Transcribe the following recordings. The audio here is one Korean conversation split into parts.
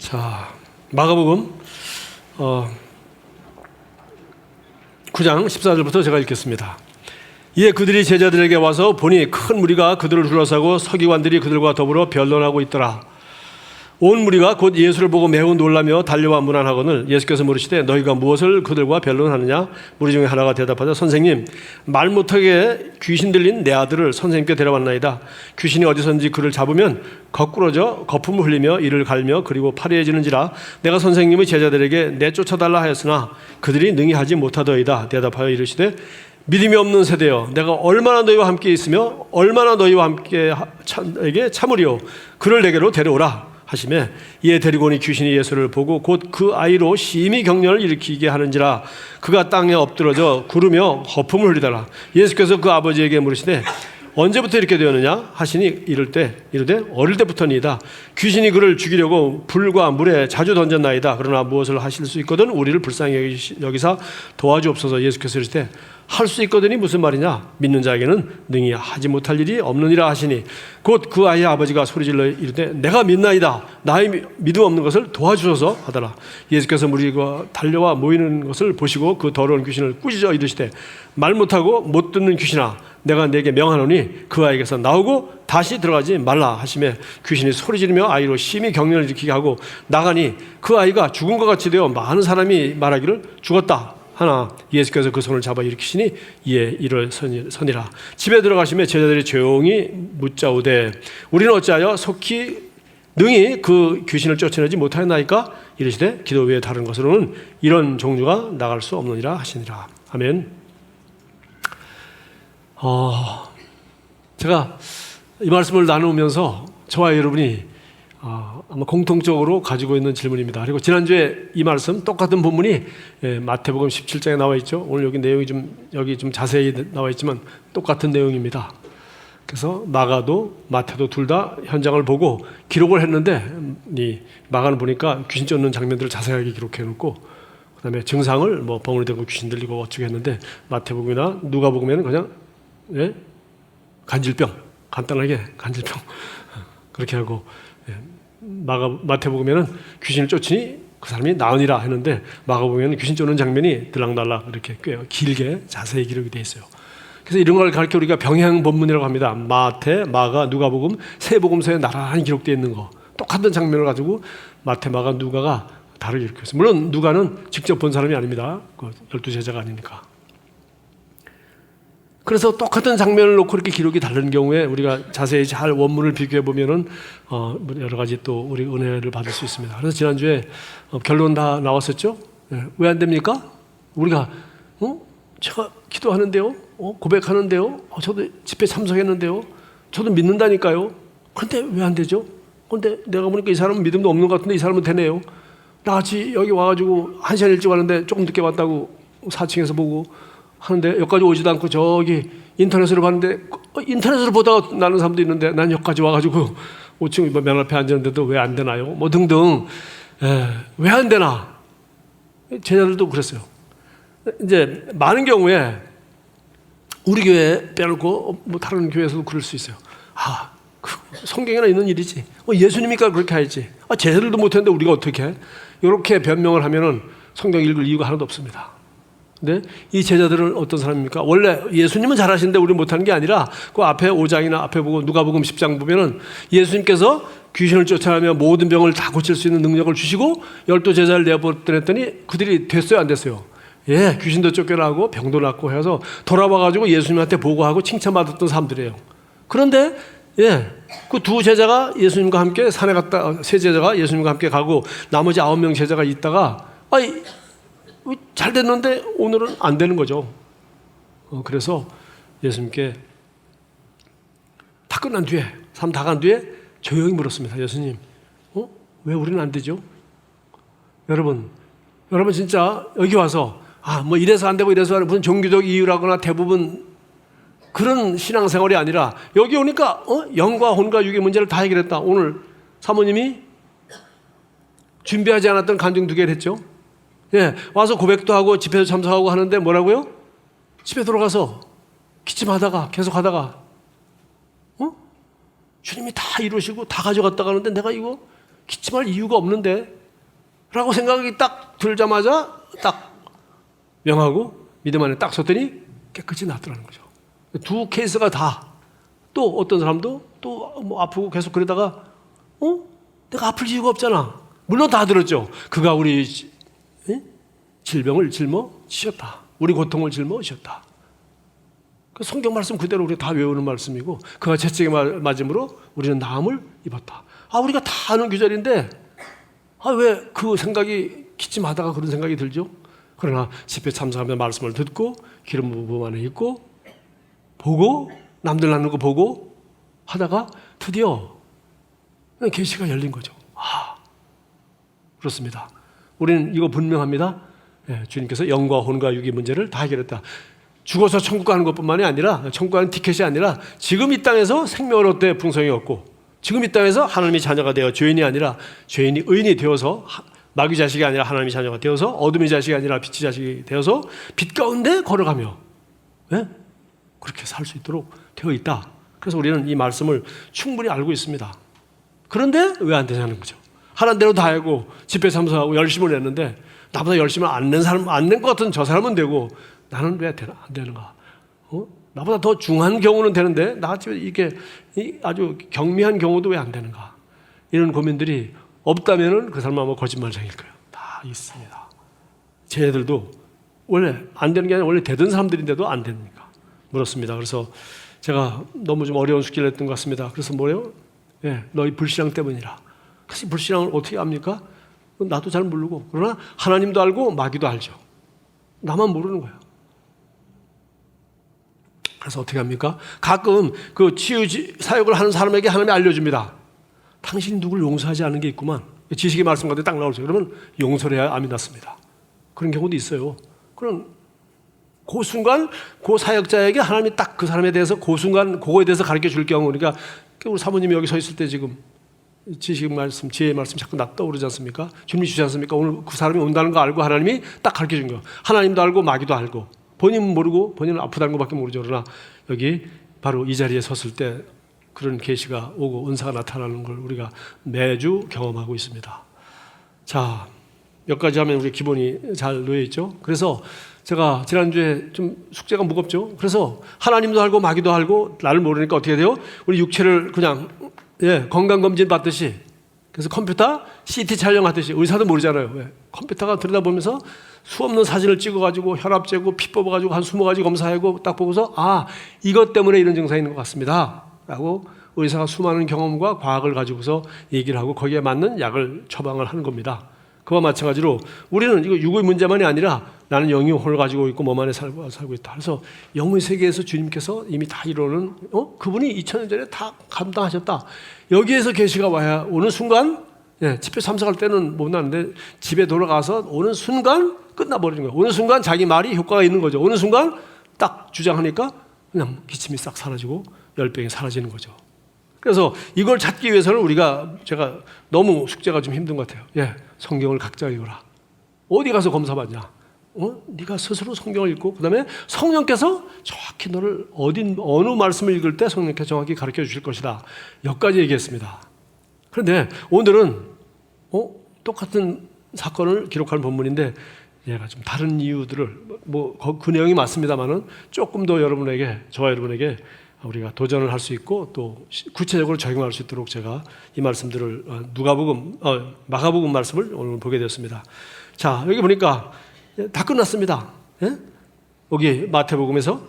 자, 마가복음 9장 14절부터 제가 읽겠습니다. 이에 그들이 제자들에게 와서 보니 큰 무리가 그들을 둘러싸고 서기관들이 그들과 더불어 변론하고 있더라. 온 무리가 곧 예수를 보고 매우 놀라며 달려와 문안하거늘 예수께서 물으시되 너희가 무엇을 그들과 변론하느냐? 무리 중에 하나가 대답하자 선생님, 말 못하게 귀신 들린 내 아들을 선생님께 데려왔나이다. 귀신이 어디선지 그를 잡으면 거꾸러져 거품을 흘리며 이를 갈며 그리고 파리해지는지라. 내가 선생님의 제자들에게 내쫓아달라 하였으나 그들이 능히 하지 못하더이다. 대답하여 이르시되 믿음이 없는 세대여, 내가 얼마나 너희와 함께 있으며 얼마나 너희와 함께 에게 참으리요. 그를 내게로 데려오라 하시매 이에 데리고 오니 귀신이 예수를 보고 곧 그 아이로 심히 경련을 일으키게 하는지라. 그가 땅에 엎드러져 구르며 거품을 흘리더라. 예수께서 그 아버지에게 물으시되 언제부터 이렇게 되었느냐 하시니 이르되 어릴 때부터니이다. 귀신이 그를 죽이려고 불과 물에 자주 던졌나이다. 그러나 무엇을 하실 수 있거든 우리를 불쌍히 여기사 도와주옵소서. 예수께서 이르시되 할 수 있거든이 무슨 말이냐? 믿는 자에게는 능히 하지 못할 일이 없느니라 하시니 곧 그 아이의 아버지가 소리질러 이르되 내가 믿나이다. 나의 믿음 없는 것을 도와주소서 하더라. 예수께서 무리가 달려와 모이는 것을 보시고 그 더러운 귀신을 꾸짖어 이르시되 말 못하고 못 듣는 귀신아, 내가 네게 명하노니 그 아이에게서 나오고 다시 들어가지 말라 하시매 귀신이 소리지르며 아이로 심히 경련을 일으키게 하고 나가니 그 아이가 죽은 것 같이 되어 많은 사람이 말하기를 죽었다 하나 예수께서 그 손을 잡아 일으키시니 이에 일어서니라. 집에 들어가시며 제자들이 조용히 묻자오되 우리는 어찌하여 속히 능히 그 귀신을 쫓아내지 못하였나이까? 이르시되 기도 외에 다른 것으로는 이런 종류가 나갈 수 없느니라 하시니라. 아멘. 제가 이 말씀을 나누면서 저와 여러분이 아마 공통적으로 가지고 있는 질문입니다. 그리고 지난주에 이 말씀 똑같은 본문이 마태복음 17장에 나와 있죠. 오늘 여기 내용이 여기 좀 자세히 나와 있지만 똑같은 내용입니다. 그래서 마가도 마태도 둘 다 현장을 보고 기록을 했는데 이 마가는 보니까 귀신 쫓는 장면들을 자세하게 기록해 놓고 그다음에 증상을 뭐 벙어리 되고 귀신 들리고 어쩌고 했는데 마태복음이나 누가복음에는 그냥 간질병, 간단하게 간질병 그렇게 하고 마태복음에는 귀신을 쫓으니 그 사람이 나으니라 했는데 마가복음에는 귀신 쫓는 장면이 들락날락 이렇게 꽤 길게 자세히 기록이 되어 있어요. 그래서 이런 걸 가르쳐 우리가 병행 본문이라고 합니다. 마태, 마가, 누가복음 세 복음서에 나란히 기록되어 있는 거 똑같은 장면을 가지고 마태, 마가, 누가가 다르게 이렇게 했어요. 물론 누가는 직접 본 사람이 아닙니다. 그 12제자가 아니니까. 그래서 똑같은 장면을 놓고 이렇게 기록이 다른 경우에 우리가 자세히 잘 원문을 비교해 보면은 여러 가지 또 우리 은혜를 받을 수 있습니다. 그래서 지난주에 결론 다 나왔었죠. 왜 안 됩니까? 우리가 제가 기도하는데요, 고백하는데요, 저도 집회 참석했는데요, 저도 믿는다니까요. 그런데 왜 안 되죠? 그런데 내가 보니까 이 사람은 믿음도 없는 것 같은데 이 사람은 되네요. 나같이 여기 와가지고 1시간 일찍 왔는데 조금 늦게 왔다고 4층에서 보고 하는데 여기까지 오지도 않고 저기 인터넷으로 봤는데 인터넷으로 보다가 나는 사람도 있는데 난 여기까지 와가지고 5층 맨 앞에 앉았는데도 왜 안 되나요? 뭐 등등. 왜 안 되나? 제자들도 그랬어요. 이제 많은 경우에 우리 교회 빼놓고 뭐 다른 교회에서도 그럴 수 있어요. 성경에나 있는 일이지. 예수님이니까 그렇게 하지. 제자들도 못했는데 우리가 어떻게 해? 이렇게 변명을 하면은 성경 읽을 이유가 하나도 없습니다. 근데 이 제자들은 어떤 사람입니까? 원래 예수님은 잘하시는데 우리 못하는 게 아니라 그 앞에 5장이나 앞에 보고 누가복음 10장 보면은 예수님께서 귀신을 쫓아내며 모든 병을 다 고칠 수 있는 능력을 주시고 12제자를 내어보냈더니 그들이 됐어요, 안 됐어요? 귀신도 쫓겨나고 병도 낫고 해서 돌아와가지고 예수님한테 보고하고 칭찬받았던 사람들이에요. 그런데 그 두 제자가 예수님과 함께 산에 갔다, 세 제자가 예수님과 함께 가고 나머지 9명 제자가 있다가 잘 됐는데 오늘은 안 되는 거죠. 그래서 예수님께 다 끝난 뒤에, 삶 다 간 뒤에 조용히 물었습니다. 예수님, 왜 우리는 안 되죠? 여러분 진짜 여기 와서 뭐 이래서 안 되고 이래서 안 되고 무슨 종교적 이유라거나 대부분 그런 신앙생활이 아니라 여기 오니까 영과 혼과 육의 문제를 다 해결했다. 오늘 사모님이 준비하지 않았던 간증 2개를 했죠. 와서 고백도 하고 집회도 참석하고 하는데 뭐라고요? 집에 들어가서 기침하다가 계속 하다가 주님이 다 이루시고 다 가져갔다 가는데 내가 이거 기침할 이유가 없는데 라고 생각이 딱 들자마자 딱 명하고 믿음 안에 딱 섰더니 깨끗이 낫더라는 거죠. 두 케이스가 다. 또 어떤 사람도 또 뭐 아프고 계속 그러다가 내가 아플 이유가 없잖아. 물론 다 들었죠. 그가 우리 질병을 짊어지셨다. 우리 고통을 짊어지셨다. 그 성경 말씀 그대로 우리가 다 외우는 말씀이고 그가 채찍에 맞음으로 우리는 나음을 입었다. 우리가 다 아는 구절인데 왜 그 생각이 기침하다가 그런 생각이 들죠? 그러나 집회 참석하며 말씀을 듣고 기름 부음 안에 있고 보고 남들 나누는 거 보고 하다가 드디어 계시가 열린 거죠. 그렇습니다. 우리는 이거 분명합니다. 주님께서 영과 혼과 육의 문제를 다 해결했다. 죽어서 천국 가는 것뿐만이 아니라 천국 가는 티켓이 아니라 지금 이 땅에서 생명을 얻되 풍성히 얻고 지금 이 땅에서 하나님의 자녀가 되어 죄인이 아니라 죄인이 의인이 되어서 마귀 자식이 아니라 하나님의 자녀가 되어서 어둠의 자식이 아니라 빛의 자식이 되어서 빛 가운데 걸어가며 그렇게 살 수 있도록 되어 있다. 그래서 우리는 이 말씀을 충분히 알고 있습니다. 그런데 왜 안 되냐는 거죠. 하라는 대로 다 하고 집회 참석하고 열심을 냈는데 나보다 열심을 안 낸 사람, 안 낸 것 같은 저 사람은 되고 나는 왜 안 되는가? 나보다 더 중한 경우는 되는데 나같이 이렇게 아주 경미한 경우도 왜 안 되는가? 이런 고민들이 없다면은 그 사람은 아마 거짓말쟁일 거예요. 다 있습니다. 쟤네들도 원래 안 되는 게 아니라 원래 되던 사람들인데도 안 됩니까? 물었습니다. 그래서 제가 너무 좀 어려운 숙제를 했던 것 같습니다. 그래서 뭐래요? 너희 불신앙 때문이라. 그래서 불신앙을 어떻게 압니까? 나도 잘 모르고 그러나 하나님도 알고 마귀도 알죠. 나만 모르는 거예요. 그래서 어떻게 합니까? 가끔 그 치유 사역을 하는 사람에게 하나님이 알려줍니다. 당신이 누구를 용서하지 않은 게 있구만. 지식의 말씀 가운데 딱 나오죠. 그러면 용서를 해야 암이 났습니다. 그런 경우도 있어요. 그럼 그 순간 그 사역자에게 하나님이 딱 그 사람에 대해서 그 순간 그거에 대해서 가르쳐 줄 경우 그러니까 우리 사모님이 여기 서 있을 때 지금 지식 말씀, 지혜의 말씀 자꾸 떠오르지 않습니까? 주님이 주지 않습니까? 오늘 그 사람이 온다는 거 알고 하나님이 딱 가르쳐 준 거예요. 하나님도 알고 마귀도 알고 본인은 모르고 본인은 아프다는 것밖에 모르죠. 그러나 여기 바로 이 자리에 섰을 때 그런 계시가 오고 은사가 나타나는 걸 우리가 매주 경험하고 있습니다. 자, 몇 가지 하면 우리 기본이 잘 놓여 있죠. 그래서 제가 지난주에 좀 숙제가 무겁죠. 그래서 하나님도 알고 마귀도 알고 나를 모르니까 어떻게 돼요? 우리 육체를 그냥 건강검진 받듯이 그래서 컴퓨터 CT 촬영하듯이 의사도 모르잖아요. 왜? 컴퓨터가 들여다보면서 수없는 사진을 찍어가지고 혈압 재고 피 뽑아가지고 한 20가지 검사하고 딱 보고서 이것 때문에 이런 증상이 있는 것 같습니다 라고 의사가 수많은 경험과 과학을 가지고서 얘기를 하고 거기에 맞는 약을 처방을 하는 겁니다. 그와 마찬가지로 우리는 이거 육의 문제만이 아니라 나는 영의 혼을 가지고 있고 몸 안에 살고 있다. 그래서 영의 세계에서 주님께서 이미 다 이루는 그분이 2000년 전에 다 감당하셨다. 여기에서 계시가 와야 오는 순간 집회 참석할 때는 못 나는데 집에 돌아가서 오는 순간 끝나버리는 거예요. 오는 순간 자기 말이 효과가 있는 거죠. 오는 순간 딱 주장하니까 그냥 기침이 싹 사라지고 열병이 사라지는 거죠. 그래서 이걸 찾기 위해서는 제가 너무 숙제가 좀 힘든 것 같아요. 성경을 각자 읽어라. 어디 가서 검사받냐? 네가 스스로 성경을 읽고 그다음에 성령께서 정확히 너를 어느 말씀을 읽을 때 성령께서 정확히 가르쳐 주실 것이다. 여기까지 얘기했습니다. 그런데 오늘은 똑같은 사건을 기록한 본문인데 얘가 좀 다른 이유들을 그 내용이 맞습니다만은 조금 더 저와 여러분에게 우리가 도전을 할 수 있고 또 구체적으로 적용할 수 있도록 제가 이 말씀들을 마가복음 말씀을 오늘 보게 되었습니다. 자, 여기 보니까 다 끝났습니다. 여기 마태복음에서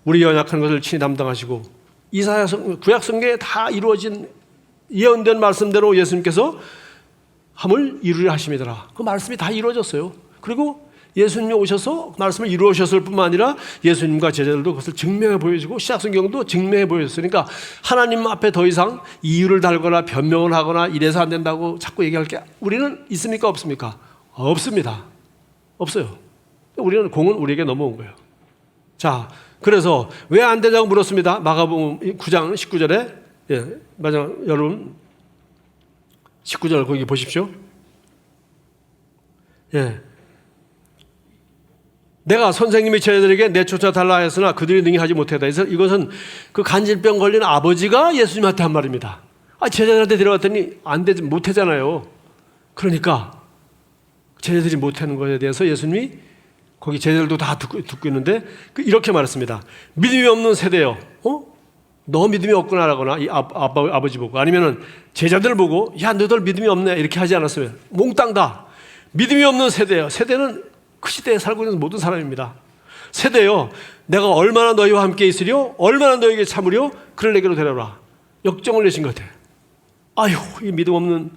우리 연약한 것을 친히 담당하시고 이사야 구약 성경에 다 이루어진 예언된 말씀대로 예수님께서 함을 이루려 하심이더라. 그 말씀이 다 이루어졌어요. 그리고 예수님이 오셔서 말씀을 이루어셨을 뿐만 아니라 예수님과 제자들도 그것을 증명해 보여주고 시약성경도 증명해 보여줬으니까 하나님 앞에 더 이상 이유를 달거나 변명을 하거나 이래서 안 된다고 자꾸 얘기할 게 우리는 있습니까? 없습니까? 없습니다. 없어요. 우리는 공은 우리에게 넘어온 거예요. 자, 그래서 왜 안 되냐고 물었습니다. 마가복음 9장 19절에 맞아, 여러분 19절 거기 보십시오. 내가 선생님이 저희들에게 내쫓아 달라 했으나 그들이 능히 하지 못했다. 그래서 이것은 그 간질병 걸린 아버지가 예수님한테 한 말입니다. 제자들한테 데려갔더니 안 되지, 못하잖아요. 그러니까 제자들이 못하는 것에 대해서 예수님이 거기 제자들도 다 듣고 있는데 이렇게 말했습니다. 믿음이 없는 세대요. 너 믿음이 없구나라거나 이 아버지 보고 아니면은 제자들 보고 야 너들 믿음이 없네 이렇게 하지 않았으면 몽땅 다 믿음이 없는 세대요. 세대는 그 시대에 살고 있는 모든 사람입니다. 세대요. 내가 얼마나 너희와 함께 있으려 얼마나 너희에게 참으려 그를 내게로 데려오라. 역정을 내신 것 같아요. 아유 이 믿음 없는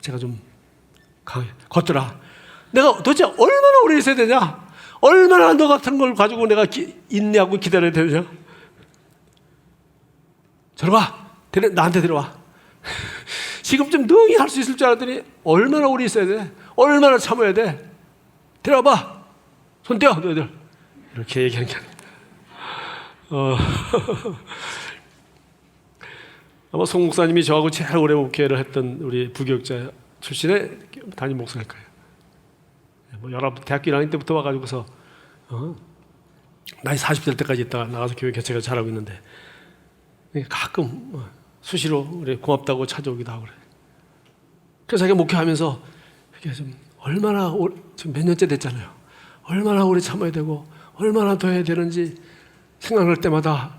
제가 좀 강해 걷더라. 내가 도대체 얼마나 오래 있어야 되냐? 얼마나 너 같은 걸 가지고 내가 인내하고 기다려야 되냐? 들어와. 나한테 들어와. 지금 좀 능히 할 수 있을 줄 알았더니 얼마나 오래 있어야 돼? 얼마나 참아야 돼? 데려와봐. 손 떼어 너희들. 이렇게 얘기하는 게 아니에요. 아마 송 목사님이 저하고 제일 오래 목회를 했던 우리 부교육자 출신의 담임 목사일 거예요. 여러분 대학교 1학년 때부터 와가지고서 나이 40대 될 때까지 있다가 나가서 교회 개척을 잘하고 있는데 가끔 수시로 우리 고맙다고 찾아오기도 하고 그래. 그래서 자기가 목회하면서 이게 좀 얼마나 좀 몇 년째 됐잖아요. 얼마나 오래 참아야 되고 얼마나 더 해야 되는지 생각날 때마다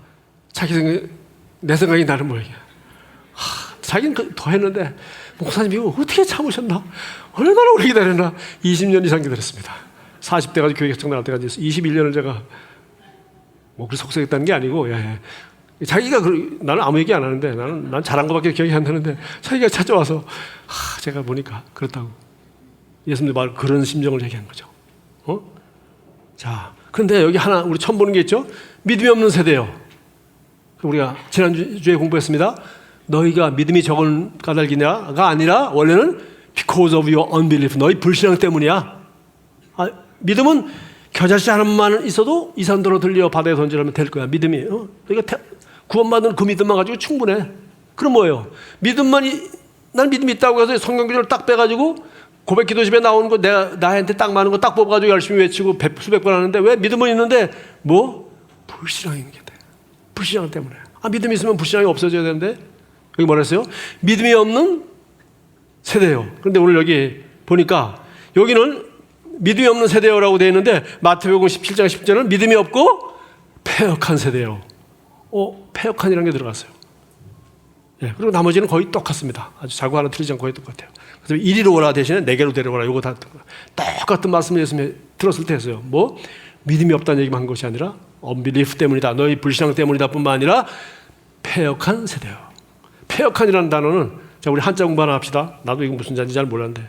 내 생각이 나는 모양이야. 자기는 더 했는데 목사님 이거 어떻게 참으셨나? 얼마나 오래 기다렸나? 20년 이상 기다렸습니다. 40대까지 교회 개척 나갈 때까지 21년을 제가 목을 속삭였다는 게 아니고 자기가 나는 아무 얘기 안 하는데 난 잘한 것밖에 기억이 안 나는데 자기가 찾아와서 제가 보니까 그렇다고 예수님 말 그런 심정을 얘기한 거죠. 자, 그런데 여기 하나 우리 처음 보는 게 있죠. 믿음이 없는 세대요. 우리가 지난주에 공부했습니다. 너희가 믿음이 적은 까닭이냐가 아니라 원래는 because of your unbelief. 너희 불신앙 때문이야. 믿음은 겨자씨 하나만 있어도 이 산더러 들려 바다에 던지라면 될 거야. 믿음이. 그러니까 구원받은 그 믿음만 가지고 충분해. 그럼 뭐예요? 난 믿음이 있다고 해서 성경 구절을 딱 빼가지고 고백 기도 집에 나오는 거 내가 나한테 딱 맞는 거 딱 뽑아가지고 열심히 외치고 수백 번 하는데 왜 믿음은 있는데 불신앙인 게 돼. 불신앙 때문에. 믿음이 있으면 불신앙이 없어져야 되는데 여기 뭐라 했어요? 믿음이 없는 세대요. 그런데 오늘 여기 보니까 여기는 믿음이 없는 세대요라고 되어 있는데 마태복음 17장 10절은 믿음이 없고 패역한 세대요. 패역한이라는 게 들어갔어요. 그리고 나머지는 거의 똑같습니다. 아주 자고 하나 틀리지 않고 거의 똑같아요. 그래서 이리로 오라 대신에 내게로 데려오라. 이거 다 똑같은 말씀을 예수님이 들었을 때 했어요. 믿음이 없다는 얘기만 한 것이 아니라 unbelief 때문이다. 너희 불신앙 때문이다 뿐만 아니라 패역한 세대요. 패역한이라는 단어는 자 우리 한자 공부 하나 합시다. 나도 이거 무슨 자인지 잘 몰랐는데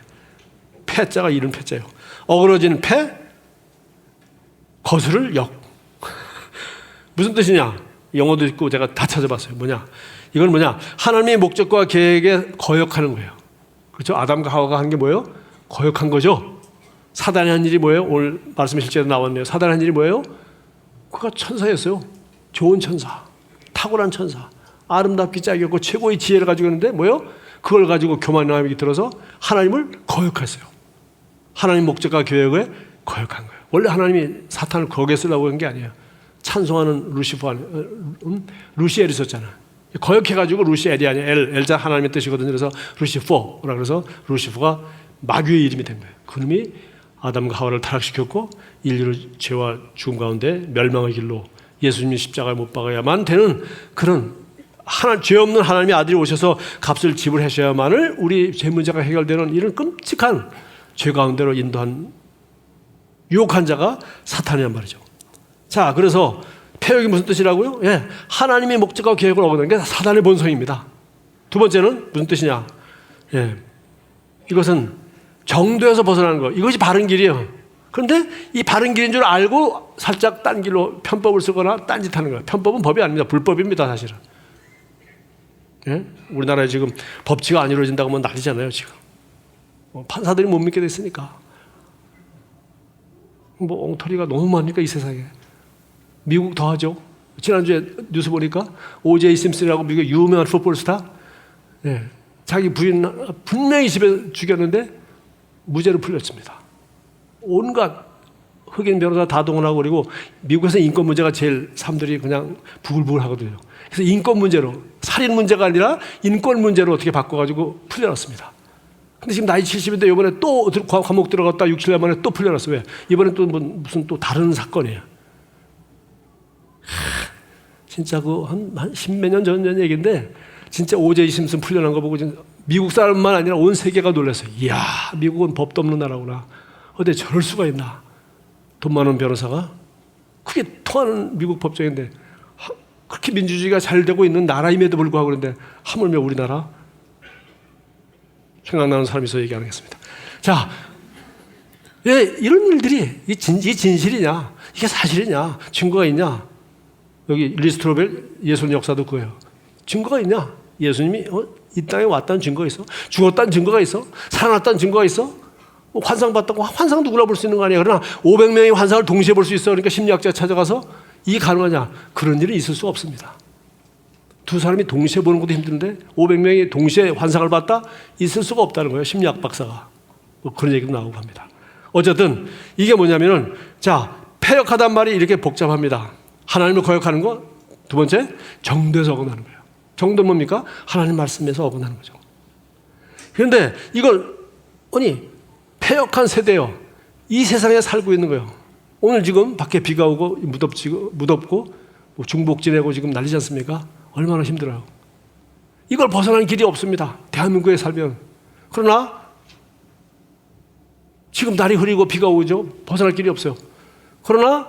패자가 이런 패자예요. 어그러지는 패, 거스를 역. 무슨 뜻이냐? 영어도 있고 제가 다 찾아봤어요. 이건 하나님의 목적과 계획에 거역하는 거예요. 그렇죠? 아담과 하와가 한 게 뭐예요? 거역한 거죠. 사단이 한 일이 뭐예요? 오늘 말씀에 실제로 나왔네요. 사단이 한 일이 뭐예요? 그가 천사였어요. 좋은 천사, 탁월한 천사, 아름답기 짝이었고 최고의 지혜를 가지고 있는데 그걸 가지고 교만함이 들어서 하나님을 거역했어요. 하나님 목적과 계획에 거역한 거예요. 원래 하나님이 사탄을 거기에 쓰려고 한 게 아니에요. 찬송하는 루시엘이 있었잖아. 거역해가지고 루시엘이 아니야. 엘자 하나님의 뜻이거든요. 그래서 루시퍼라 그래서 루시퍼가 마귀의 이름이 된 거예요. 그놈이 아담과 하와를 타락시켰고 인류를 죄와 죽음 가운데 멸망의 길로 예수님이 십자가에 못 박아야만 되는 그런 죄 없는 하나님의 아들이 오셔서 값을 지불하셔야만을 우리 죄 문제가 해결되는 이런 끔찍한 죄 가운데로 인도한 유혹한 자가 사탄이란 말이죠. 자, 그래서 패역이 무슨 뜻이라고요? 하나님의 목적과 계획을 어기는 게 사단의 본성입니다. 두 번째는 무슨 뜻이냐? 이것은 정도에서 벗어나는 거. 이것이 바른 길이에요. 그런데 이 바른 길인 줄 알고 살짝 딴 길로 편법을 쓰거나 딴짓하는 거예요. 편법은 법이 아닙니다. 불법입니다, 사실은. 우리나라에 지금 법치가 안 이루어진다고 하면 난리잖아요, 지금. 판사들이 못 믿게 됐으니까. 엉터리가 너무 많으니까 이 세상에. 미국 더 하죠. 지난주에 뉴스 보니까 오제이 심슨이라고 미국의 유명한 풋볼 스타, 자기 부인 분명히 집에 죽였는데 무죄로 풀렸습니다. 온갖 흑인 변호사 다 동원하고, 그리고 미국에서 인권 문제가 제일 사람들이 그냥 부글부글 하거든요. 그래서 인권 문제로, 살인 문제가 아니라 인권 문제로 어떻게 바꿔가지고 풀려났습니다. 근데 지금 나이 70인데 이번에 또 감옥 들어갔다 6, 7년 만에 또 풀려났어요. 왜? 이번엔 또 무슨 또 다른 사건이에요. 진짜 한 십몇 년 전 얘기인데, 진짜 오제이 심슨 풀려난 거 보고 미국 사람만 아니라 온 세계가 놀랐어요. 이야, 미국은 법도 없는 나라구나. 어떻게 저럴 수가 있나. 돈 많은 변호사가 그게 통하는 미국 법정인데, 그렇게 민주주의가 잘 되고 있는 나라임에도 불구하고 그런데 하물며 우리나라. 생각나는 사람이 있어 얘기 안 하겠습니다. 자, 왜 이런 일들이 이게 진실이냐, 이게 사실이냐, 증거가 있냐. 여기 리스트로벨 예수님 역사도 그거예요. 증거가 있냐? 예수님이 이 땅에 왔다는 증거가 있어? 죽었다는 증거가 있어? 살아났다는 증거가 있어? 환상 봤다고? 환상 누구나 볼 수 있는 거 아니야. 그러나 500명의 환상을 동시에 볼 수 있어. 그러니까 심리학자 찾아가서 이게 가능하냐? 그런 일은 있을 수 없습니다. 두 사람이 동시에 보는 것도 힘든데 500명이 동시에 환상을 봤다? 있을 수가 없다는 거예요. 심리학 박사가. 그런 얘기도 나오고 합니다. 어쨌든 이게 뭐냐면은, 자, 패역하단 말이 이렇게 복잡합니다. 하나님을 거역하는 거, 두 번째, 정도에서 어긋나는 거예요. 정도는 뭡니까? 하나님 말씀에서 어긋나는 거죠. 그런데 이걸, 패역한 세대요. 이 세상에 살고 있는 거예요. 오늘 지금 밖에 비가 오고 무덥고 중복 지내고 지금 난리지 않습니까? 얼마나 힘들어요. 이걸 벗어나는 길이 없습니다. 대한민국에 살면. 그러나 지금 날이 흐리고 비가 오죠. 벗어날 길이 없어요. 그러나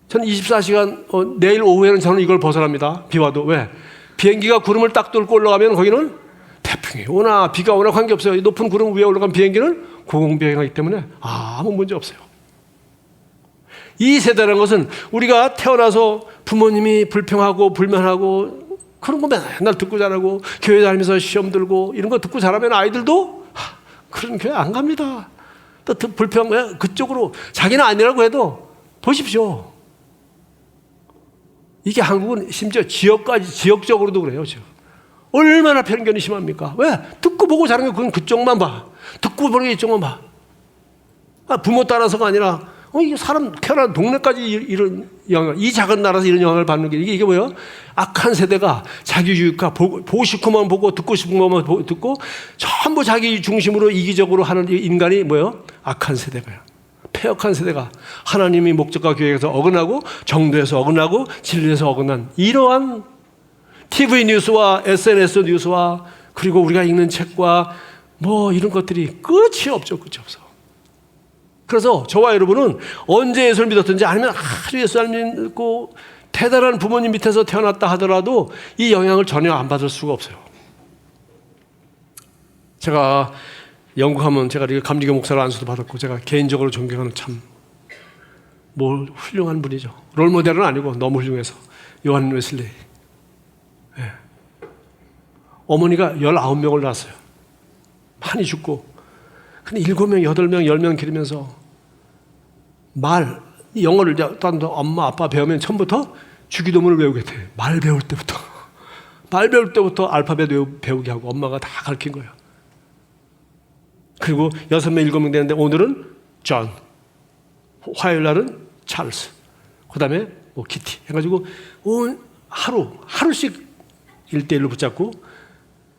저는 24시간 내일 오후에는 저는 이걸 벗어납니다. 비 와도. 왜? 비행기가 구름을 딱 뚫고 올라가면 거기는 태풍이 오나 비가 오나 관계없어요. 높은 구름 위에 올라간 비행기는 고공비행하기 때문에 아무 문제 없어요. 이 세대라는 것은 우리가 태어나서 부모님이 불평하고 불만하고 그런 거 맨날 듣고 자라고, 교회 다니면서 시험 들고 이런 거 듣고 자라면 아이들도 그런 교회 안 갑니다. 또 불평, 그쪽으로 자기는 아니라고 해도 보십시오. 이게 한국은 심지어 지역적으로도 그래요. 지금. 얼마나 편견이 심합니까? 왜? 듣고 보고 자란 게 그건 그쪽만 봐. 듣고 보는 게 이쪽만 봐. 부모 따라서가 아니라 이게 사람 태어난 동네까지 이런 영향, 이 작은 나라에서 이런 영향을 받는 게 이게 뭐예요? 악한 세대가 자기 유익화, 보고 싶으면 보고 듣고 싶은 것만 듣고 전부 자기 중심으로 이기적으로 하는 인간이 뭐예요? 악한 세대가요. 패역한 세대가 하나님이 목적과 계획에서 어긋나고 정도에서 어긋나고 진리에서 어긋난 이러한 TV 뉴스와 SNS 뉴스와 그리고 우리가 읽는 책과 뭐 이런 것들이 끝이 없죠. 끝이 없어. 그래서 저와 여러분은 언제 예수를 믿었든지 아니면 아주 예수를 믿고 대단한 부모님 밑에서 태어났다 하더라도 이 영향을 전혀 안 받을 수가 없어요. 제가 영국 하면 제가 감리교 목사를 안수도 받았고 제가 개인적으로 존경하는 참 훌륭한 분이죠. 롤모델은 아니고 너무 훌륭해서 요한 웨슬리. 네. 어머니가 19명을 낳았어요. 많이 죽고. 근데 7명, 8명, 10명 기르면서 영어를 엄마, 아빠 배우면 처음부터 주기도문을 외우게 돼. 말 배울 때부터 알파벳 배우게 하고 엄마가 다 가르친 거예요. 그리고 6명, 7명 되는데 오늘은 존, 화요일 날은 찰스, 그 다음에 키티 해가지고 하루씩 1대1로 붙잡고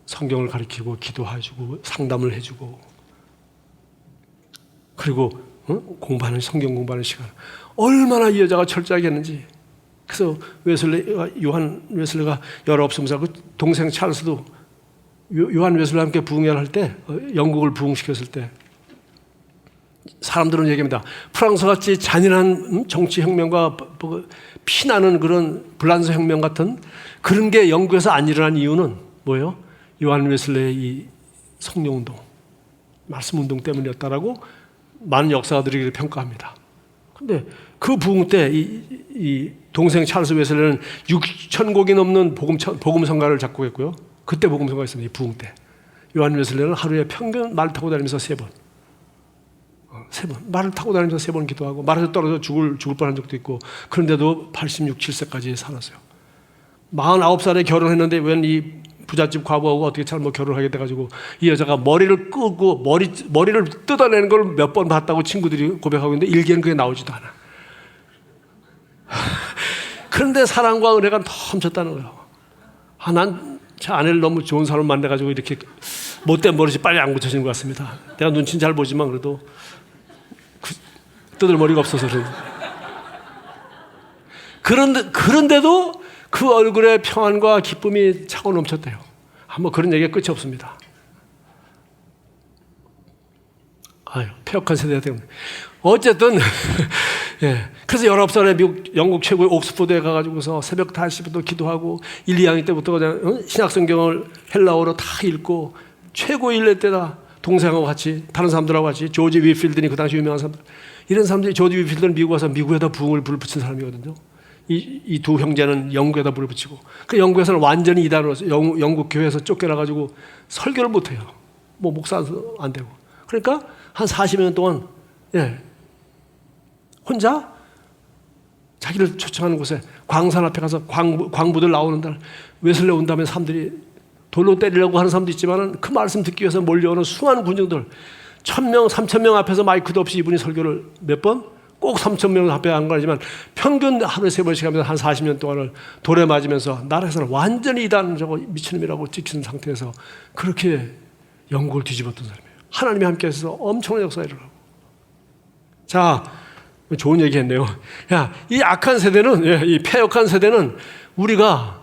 성경을 가르치고 기도해주고 상담을 해주고 그리고 성경 공부하는 시간 얼마나 이 여자가 철저하게 했는지. 그래서 요한 웨슬리가 19살 그 동생 찰스도 요한 웨슬리와 함께 부흥회를 할 때 영국을 부흥시켰을 때 사람들은 얘기합니다. 프랑스같이 잔인한 정치혁명과 피나는 그런 불란서 혁명 같은 그런 게 영국에서 안 일어난 이유는 뭐예요? 요한 웨슬리의 이 성령운동, 말씀운동 때문이었다라고 많은 역사가들이 평가합니다. 그런데 그 부흥 때 이 동생 찰스 웨슬리는 6,000곡이 넘는 복음성가를 작곡했고요. 그때 복음성가 있습니다. 이 부흥 때. 요한 웨슬리는 하루에 평균 말 타고 다니면서 3번. 말을 타고 다니면서 3번 기도하고 말에서 떨어져 죽을 뻔한 적도 있고 그런데도 86, 7세까지 살았어요. 49살에 결혼했는데 웬 이 부잣집 과부하고 어떻게 잘못 결혼하게 돼가지고 이 여자가 머리를 끄고 머리를 뜯어내는 걸 몇 번 봤다고 친구들이 고백하고 있는데 일기에는 그게 나오지도 않아. 그런데 사랑과 은혜가 넘쳤다는 거예요. 난 제 아내를 너무 좋은 사람 만나가지고 이렇게 못된 버릇이 빨리 안 고쳐지는 것 같습니다. 내가 눈치는 잘 보지만 그래도 뜯을 머리가 없어서 그런데도 그 얼굴에 평안과 기쁨이 차고 넘쳤대요. 뭐 그런 얘기가 끝이 없습니다. 폐역한 세대가 때문에. 어쨌든, 예. 그래서 19살에 영국 최고의 옥스포드에 가가지고서 새벽 5시부터 기도하고 1, 2학년 때부터 그냥 신약성경을 헬라어로 다 읽고 최고의 일례 때다 동생하고 같이 다른 사람들하고 같이 조지 위필드니 그 당시 유명한 사람들. 이런 사람들이 조지 위필드는 미국 와서 미국에다 부흥을 불을 붙인 사람이거든요. 이 두 형제는 영국에다 불을 붙이고 그 영국에서는 완전히 이단으로서 영국 교회에서 쫓겨나가지고 설교를 못해요. 뭐 목사 안 되고. 그러니까 한 40여 년 동안 혼자 자기를 초청하는 곳에 광산 앞에 가서 광부들 나오는 날 웨슬레 온 다음에 사람들이 돌로 때리려고 하는 사람도 있지만 그 말씀 듣기 위해서 몰려오는 수많은 군중들 1,000명, 3,000명 앞에서 마이크도 없이 이분이 설교를 몇 번? 꼭 3,000명 앞에 한 거지만 평균 하루에 3번씩 하면서 한 40년 동안을 돌에 맞으면서 나라에서는 완전히 이단 저거 미친놈이라고 찍힌 상태에서 그렇게 영국을 뒤집었던 사람이에요. 하나님이 함께해서 엄청난 역사를 일어나고. 자, 좋은 얘기 했네요. 이 악한 세대는, 이 패역한 세대는 우리가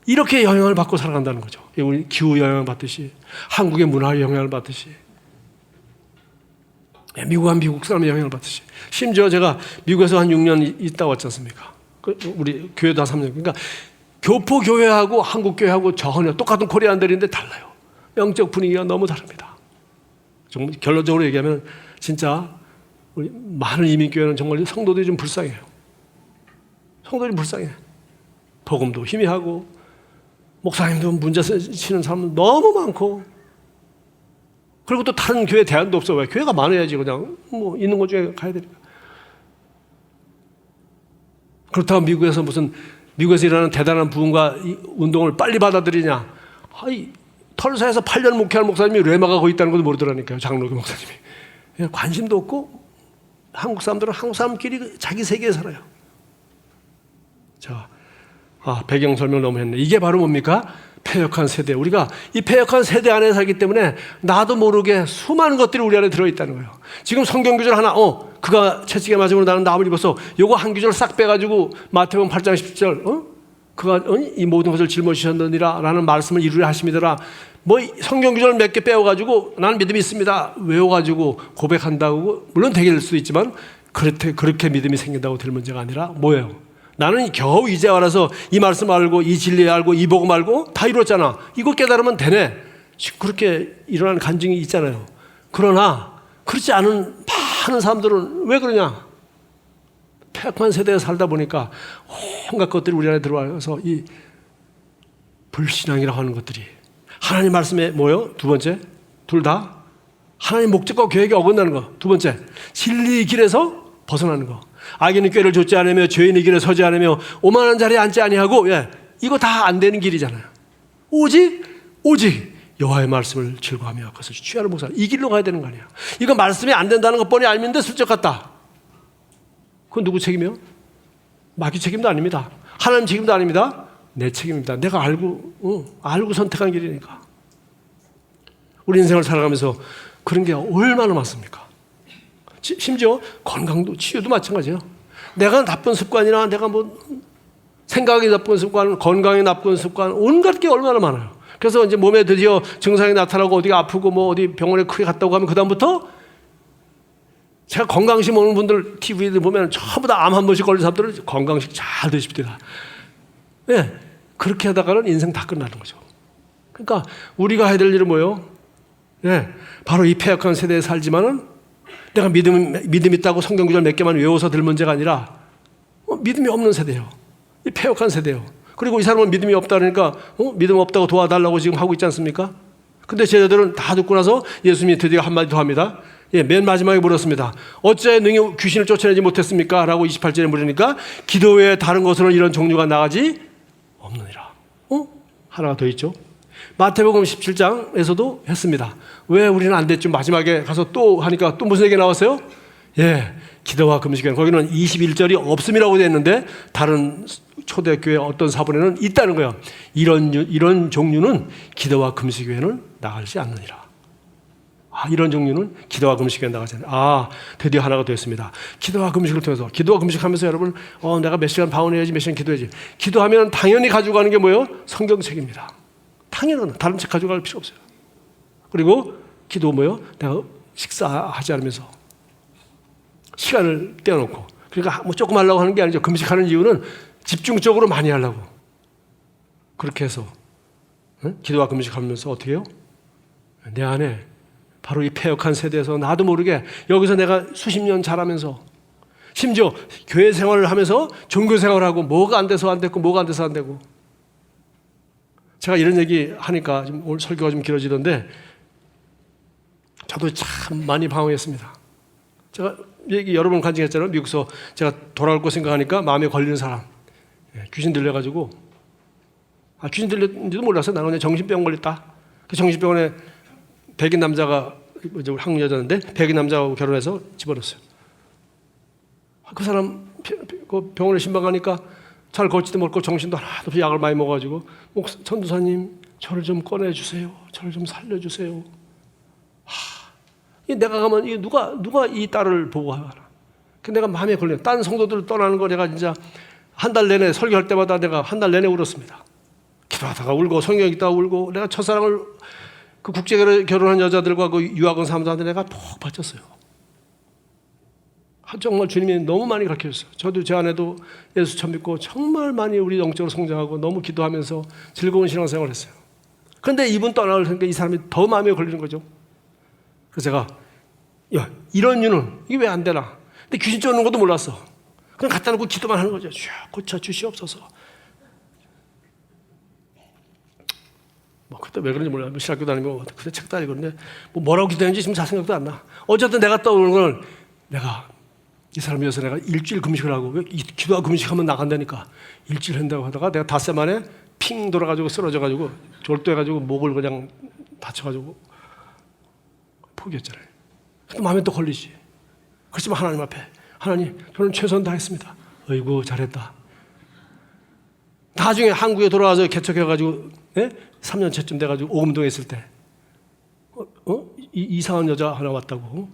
이렇게 영향을 받고 살아간다는 거죠. 우리 기후 영향을 받듯이, 한국의 문화의 영향을 받듯이, 미국 사람의 영향을 받듯이. 심지어 제가 미국에서 한 6년 있다 왔지 않습니까? 우리 교회도 한 3년. 그러니까 교포교회하고 한국교회하고 전혀 똑같은 코리안들인데 달라요. 영적 분위기가 너무 다릅니다. 정말 결론적으로 얘기하면 진짜 우리 많은 이민교회는 정말 성도들이 좀 불쌍해요. 성도들이 불쌍해. 복음도 희미하고 목사님도 문제 치는 사람 너무 많고 그리고 또 다른 교회 대안도 없어. 왜? 교회가 많아야지 그냥 뭐 있는 것 중에 가야 되니까. 그렇다고 미국에서 일어나는 대단한 부흥과 운동을 빨리 받아들이냐? 털사에서 8년 목회하는 목사님이 레마가 거기 있다는 것도 모르더라니까요. 장로교 목사님이. 관심도 없고 한국 사람들은 한국 사람끼리 자기 세계에 살아요. 자, 배경 설명 너무 했네. 이게 바로 뭡니까? 패역한 세대. 우리가 이 패역한 세대 안에 살기 때문에 나도 모르게 수많은 것들이 우리 안에 들어있다는 거예요. 지금 성경 구절 하나, 그가 채찍에 맞음으로 나는 나무를 입어서 요거 한 구절 싹 빼가지고 마태복음 8장 10절, 그가 이 모든 것을 짊어지셨느니라 라는 말씀을 이루려 하심이더라. 뭐 성경 구절 몇 개 빼어가지고 나는 믿음이 있습니다 외워가지고 고백한다고 물론 되게 될 수도 있지만 그렇게 믿음이 생긴다고 될 문제가 아니라 뭐예요? 나는 겨우 이제 알아서 이 말씀 알고 이 진리 알고 이 복음 알고 다 이뤘잖아. 이거 깨달으면 되네. 그렇게 일어나는 간증이 있잖아요. 그러나 그렇지 않은 많은 사람들은 왜 그러냐? 패역한 세대에 살다 보니까 온갖 것들이 우리 안에 들어와서 이 불신앙이라고 하는 것들이 하나님 말씀에 뭐요? 두 번째, 둘 다 하나님 목적과 계획에 어긋나는 거. 두 번째, 진리의 길에서 벗어나는 거. 악인의 꾀를 좇지 않으며 죄인의 길에 서지 않으며 오만한 자리에 앉지 아니하고 이거 다 안 되는 길이잖아요. 오직 여호와의 말씀을 즐거워하며 그것을 취하는 목사. 이 길로 가야 되는 거 아니야. 이거 말씀이 안 된다는 거 뻔히 알면데 슬쩍 갔다. 그건 누구 책임이요? 마귀 책임도 아닙니다. 하나님 책임도 아닙니다. 내 책임입니다. 내가 알고 선택한 길이니까. 우리 인생을 살아가면서 그런 게 얼마나 많습니까? 심지어 건강도 치유도 마찬가지예요. 내가 나쁜 습관이나 내가 생각이 나쁜 습관, 건강이 나쁜 습관, 온갖 게 얼마나 많아요. 그래서 이제 몸에 드디어 증상이 나타나고 어디가 아프고 어디 병원에 크게 갔다고 하면 그다음부터 제가 건강식 먹는 분들 TV를 보면 전부 다 암 한 번씩 걸린 사람들은 건강식 잘 드십니다. 그렇게 하다가는 인생 다 끝나는 거죠. 그러니까 우리가 해야 될 일은 뭐예요? 바로 이 패역한 세대에 살지만은 내가 믿음 있다고 성경 구절 몇 개만 외워서 될 문제가 아니라 믿음이 없는 세대예요. 이 패역한 세대예요. 그리고 이 사람은 믿음이 없다 그러니까 믿음 없다고 도와달라고 지금 하고 있지 않습니까? 근데 제자들은 다 듣고 나서 예수님이 드디어 한마디 더 합니다. 맨 마지막에 물었습니다. 어째 능히 귀신을 쫓아내지 못했습니까? 라고 28절에 물으니까 기도 외에 다른 것으로는 이런 종류가 나가지 없느니라. 하나가 더 있죠. 마태복음 17장에서도 했습니다. 왜 우리는 안 됐죠? 마지막에 가서 또 하니까 또 무슨 얘기 나왔어요? 예, 기도와 금식에는 거기는 21절이 없음이라고 되어 있는데 다른 초대교회 어떤 사본에는 있다는 거예요. 이런 종류는 기도와 금식 외에는 나가지 않느니라. 이런 종류는 기도와 금식에 나가지 않느니라. 드디어 하나가 되었습니다. 기도와 금식을 통해서 기도와 금식하면서 여러분 내가 몇 시간 방언해야지 몇 시간 기도해야지. 기도하면 당연히 가지고 가는 게 뭐예요? 성경책입니다. 당연한 다른 책 가져갈 필요 없어요. 그리고 기도 뭐예요? 내가 식사하지 않으면서 시간을 떼어놓고 그러니까 뭐 조금 하려고 하는 게 아니죠. 금식하는 이유는 집중적으로 많이 하려고. 그렇게 해서 기도와 금식하면서 어떻게 해요? 내 안에 바로 이 패역한 세대에서 나도 모르게 여기서 내가 수십 년 자라면서 심지어 교회 생활을 하면서 종교 생활을 하고 뭐가 안 돼서 안 됐고 뭐가 안 돼서 안 되고. 제가 이런 얘기 하니까 좀 오늘 설교가 좀 길어지던데 저도 참 많이 방황했습니다. 제가 얘기 여러 번 간증했잖아요. 미국에서 제가 돌아올 거 생각하니까 마음에 걸리는 사람 귀신 들려가지고 귀신 들렸는지도 몰랐어요. 나는 그냥 정신병 걸렸다. 그 정신병원에 백인 남자가 한국 여자인데 백인 남자하고 결혼해서 집어넣었어요. 그 사람 그 병원에 신방 가니까 잘 걷지도 못하고 정신도 하나도 없이 약을 많이 먹어가지고 전도사님 저를 좀 꺼내주세요. 저를 좀 살려주세요. 내가 가면 누가 이 딸을 보고 하나. 내가 마음에 걸려. 딴 성도들 떠나는 거 내가 진짜 한 달 내내 설교할 때마다 내가 한 달 내내 울었습니다. 기도하다가 울고 성경 읽다가 울고 내가 첫사랑을 그 국제결혼 결혼한 여자들과 그 유학원 사무자한테 내가 푹 바쳤어요. 정말 주님이 너무 많이 가르쳐줬어요. 저도 제 아내도 예수 처음 믿고 정말 많이 우리 영적으로 성장하고 너무 기도하면서 즐거운 신앙생활을 했어요. 그런데 이분 떠나려니까 이 사람이 더 마음에 걸리는 거죠. 그래서 제가 이런 이유는 이게 왜 안 되나? 근데 귀신 쫓는 것도 몰랐어. 그냥 갖다 놓고 기도만 하는 거죠. 고쳐 주시옵소서. 그때 왜 그런지 몰라요. 신학교 다니고 그때 책도 안 읽었는데 뭐라고 기도했는지 지금 잘 생각도 안 나. 어쨌든 내가 떠오르는 건 내가 이 사람 위해서 내가 일주일 금식을 하고 왜 기도와 금식하면 나간다니까 일주일 한다고 하다가 내가 닷새 만에 핑 돌아가지고 쓰러져가지고 졸도해가지고 목을 그냥 다쳐가지고 포기했잖아요. 또 마음에 또 걸리지. 그렇지만 하나님 앞에 하나님 저는 최선 다했습니다. 어이구 잘했다. 나중에 한국에 돌아와서 개척해가지고 3년째쯤 돼가지고 오금동에 있을 때 이상한 여자 하나 왔다고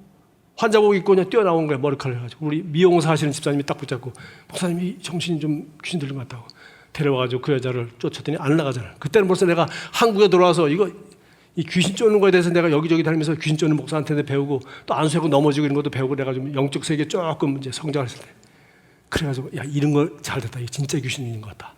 환자복 입고 그냥 뛰어나온 거야. 머리카락 해가지고 우리 미용사 하시는 집사님이 딱 붙잡고 목사님이 정신이 좀 귀신 들린 것 같다고 데려와가지고 그 여자를 쫓았더니 안 나가잖아요. 그때는 벌써 내가 한국에 돌아와서 이 귀신 쫓는 거에 대해서 내가 여기저기 다니면서 귀신 쫓는 목사한테 배우고 또 안수하고 넘어지고 이런 것도 배우고 내가 좀 영적 세계에 조금 이제 성장했을 때 그래가지고 이런 거 잘됐다. 이게 진짜 귀신인 것 같다.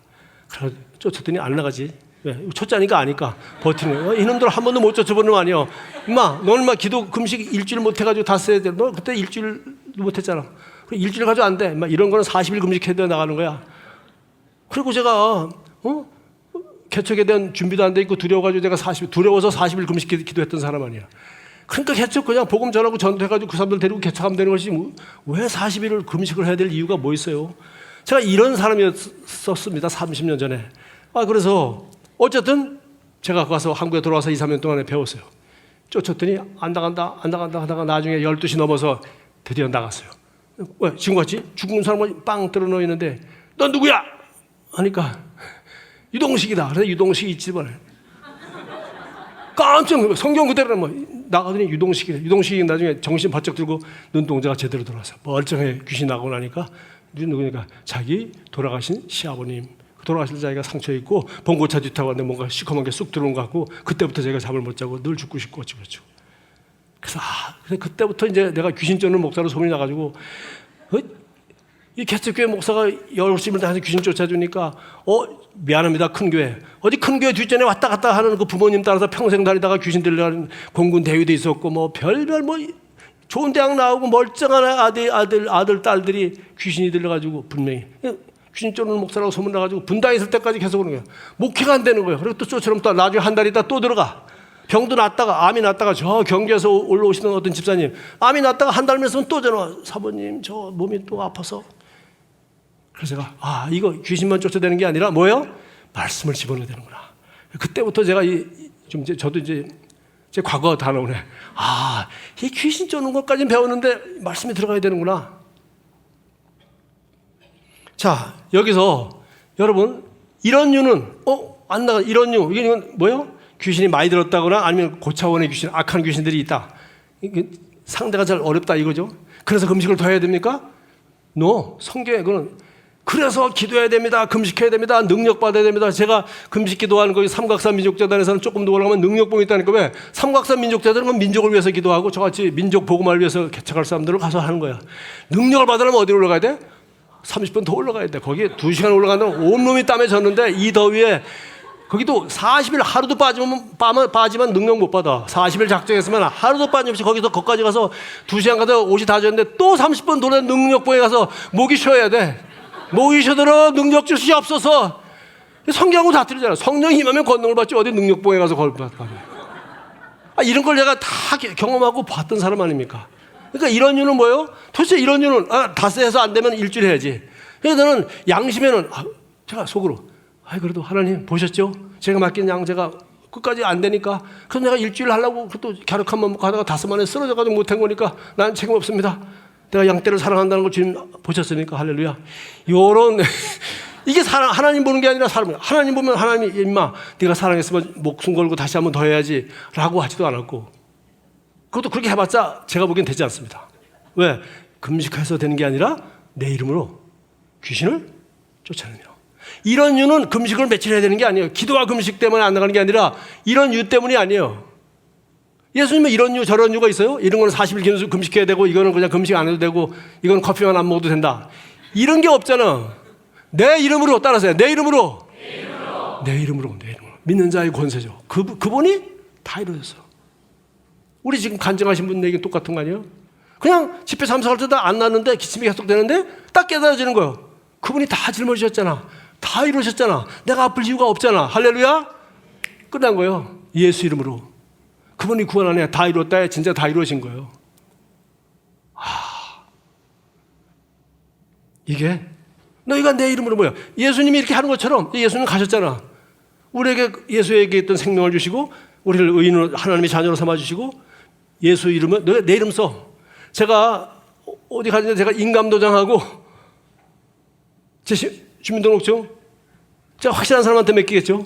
그래서 쫓았더니 안 나가지. 왜? 초짜니까 아니까 버티는 거야. 이놈들 한 번도 못 쫓아보는 거 아니야. 너는 기도 금식 일주일 못 해가지고 다 써야 돼. 너 그때 일주일도 못 했잖아. 일주일 가지고 안 돼. 이런 거는 40일 금식해도 나가는 거야. 그리고 제가 개척에 대한 준비도 안 돼 있고 두려워가지고 내가 두려워서 40일 금식 기도했던 사람 아니야. 그러니까 개척 그냥 복음 전하고 전도해가지고 그 사람들 데리고 개척하면 되는 것이지 왜 40일을 금식을 해야 될 이유가 뭐 있어요? 제가 이런 사람이었습니다. 30년 전에. 그래서 어쨌든 제가 가서 한국에 돌아와서 2, 3년 동안에 배웠어요. 쫓았더니 안 나간다 하다가 나중에 12시 넘어서 드디어 나갔어요. 왜? 지금 같이 죽은 사람은 빵 뚫어 놓여 있는데 너 누구야? 하니까 유동식이다. 그래서 유동식이 집어넣어요. 깜짝 놀라요. 성경 그대로 나가더니 유동식이래. 유동식이 나중에 정신 바짝 들고 눈동자가 제대로 돌아왔어요. 멀쩡해. 귀신 나고 나니까 누구니까 자기 돌아가신 시아버님. 돌아가실 자기가 상처 있고 봉고차 뒤타고 왔는데 뭔가 시커먼 게 쑥 들어온 것 같고 그때부터 제가 잠을 못 자고 늘 죽고 싶고 어찌 그렇죠. 그래서 그때부터 이제 내가 귀신 쫓는 목사로 소문이 나가지고 이 개척교회 목사가 열심히 다해서 귀신 쫓아주니까 미안합니다. 큰 교회 어디 큰 교회 뒷전에 왔다 갔다 하는 그 부모님 따라서 평생 다니다가 귀신 들려가는 공군 대위도 있었고 별별 좋은 대학 나오고 멀쩡한 아들 딸들이 귀신이 들려가지고 분명히 귀신 쫓는 목사라고 소문나가지고 분당에 있을 때까지 계속 오는 거예요. 목회가 안 되는 거예요. 그리고 또 저처럼 또 나중에 한 달 있다 또 들어가. 병도 났다가 암이 났다가 저 경기에서 올라오시는 어떤 집사님 암이 났다가 한 달 있으면 또 전화 사모님 저 몸이 또 아파서. 그래서 제가 이거 귀신만 쫓아내는 게 아니라 뭐예요? 말씀을 집어넣어야 되는구나. 그때부터 제가 저도 이제 제 과거 다 나오네. 아, 이 귀신 쫓는 것까지는 배웠는데 말씀이 들어가야 되는구나. 자, 여기서 여러분 이런 유는 안 나가. 이런 유 이건 뭐예요? 귀신이 많이 들었다거나 아니면 고차원의 귀신, 악한 귀신들이 있다. 상대가 잘 어렵다 이거죠. 그래서 금식을 더 해야 됩니까? 성경에 그는 그래서 기도해야 됩니다. 금식해야 됩니다. 능력 받아야 됩니다. 제가 금식 기도하는 거기 삼각산 민족재단에서는 조금 더 올라가면 능력봉이 있다니까. 왜? 삼각산 민족재단은 건 민족을 위해서 기도하고 저같이 민족 복음화를 위해서 개척할 사람들을 가서 하는 거야. 능력을 받으려면 어디로 올라가야 돼? 30분 더 올라가야 돼. 거기에 2시간 올라가면 온몸이 땀에 젖는데 이 더위에 거기도 40일 하루도 빠지면 능력 못 받아. 40일 작정했으면 하루도 빠짐없이 거기까지 가서 2시간 가다 옷이 다 젖는데 또 30분 도는 능력봉에 가서 목이 쉬어야 돼. 목이 쉬더러 능력 주시옵소서. 성경하고 다 틀리잖아. 성령이 임하면 권능을 받지 어디 능력봉에 가서 받아. 이런 걸 제가 다 경험하고 봤던 사람 아닙니까? 그러니까 이런 이유는 뭐예요? 도대체 이런 이유는 닷새해서 안 되면 일주일 해야지. 그래서 저는 양심에는 제가 속으로 그래도 하나님 보셨죠? 제가 맡긴 양 제가 끝까지 안 되니까 그래서 내가 일주일 하려고 또 갸륵한번 먹고 하다가 5만에 쓰러져가지고 못한 거니까 나는 책임 없습니다. 내가 양떼를 사랑한다는 걸 주님 보셨으니까 할렐루야. 요런 이게 하나님 보는 게 아니라 사람. 하나님 보면 하나님이 임마 네가 사랑했으면 목숨 걸고 다시 한번 더 해야지 라고 하지도 않았고, 그것도 그렇게 해봤자 제가 보기엔 되지 않습니다. 왜? 금식해서 되는 게 아니라 내 이름으로 귀신을 쫓아내며. 이런 이유는 금식을 며칠 해야 되는 게 아니에요. 기도와 금식 때문에 안 나가는 게 아니라 이런 이유 때문이 아니에요. 예수님은 이런 이유 저런 이유가 있어요? 이런 거는 40일 금식해야 되고 이거는 그냥 금식 안 해도 되고 이건 커피만 안 먹어도 된다. 이런 게 없잖아. 내 이름으로 따라서요. 내 이름으로. 믿는 자의 권세죠. 그분이 다 이루어졌어. 우리 지금 간증하신 분 얘기 똑같은 거 아니에요? 그냥 집회 참석할 때도 안 났는데 기침이 계속 되는데 딱 깨달아지는 거예요. 그분이 다 짊어지셨잖아. 다 이루셨잖아. 내가 아플 이유가 없잖아. 할렐루야. 끝난 거예요. 예수 이름으로. 그분이 구원 안에 다 이루었다. 진짜 다 이루어진 거예요. 이게 너희가 내 이름으로 뭐야? 예수님이 이렇게 하는 것처럼 예수님 가셨잖아. 우리에게 예수에게 있던 생명을 주시고 우리를 의인으로 하나님의 자녀로 삼아주시고 예수 이름은 너희 내 이름 써. 제가 어디 가는데 제가 인감도장하고 제 주민등록증 제가 확실한 사람한테 맡기겠죠.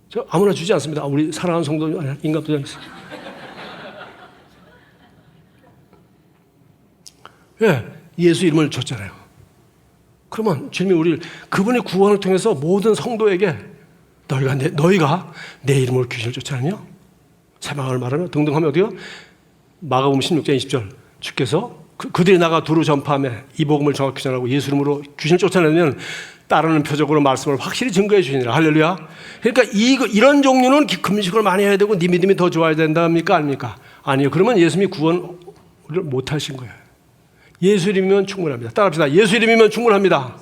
저 아무나 주지 않습니다. 우리 사랑하는 성도 인감도장 있어요. 예, 예수 이름을 줬잖아요. 그러면 주님이 우리를 그분의 구원을 통해서 모든 성도에게 너희가 내 이름으로 귀신을 쫓아내며 사망을 말하며 등등 하면 어디요? 마가복음 16장 20절 주께서 그들이 나가 두루 전파하며 이 복음을 정확히 전하고 예수 이름으로 귀신을 쫓아내면 따르는 표적으로 말씀을 확실히 증거해 주시니라. 할렐루야. 그러니까 이런 종류는 금식을 많이 해야 되고 네 믿음이 더 좋아야 된답니까? 아닙니까? 아니요. 그러면 예수님이 구원을 못 하신 거예요. 예수 이름이면 충분합니다. 따라합시다. 예수 이름이면 충분합니다.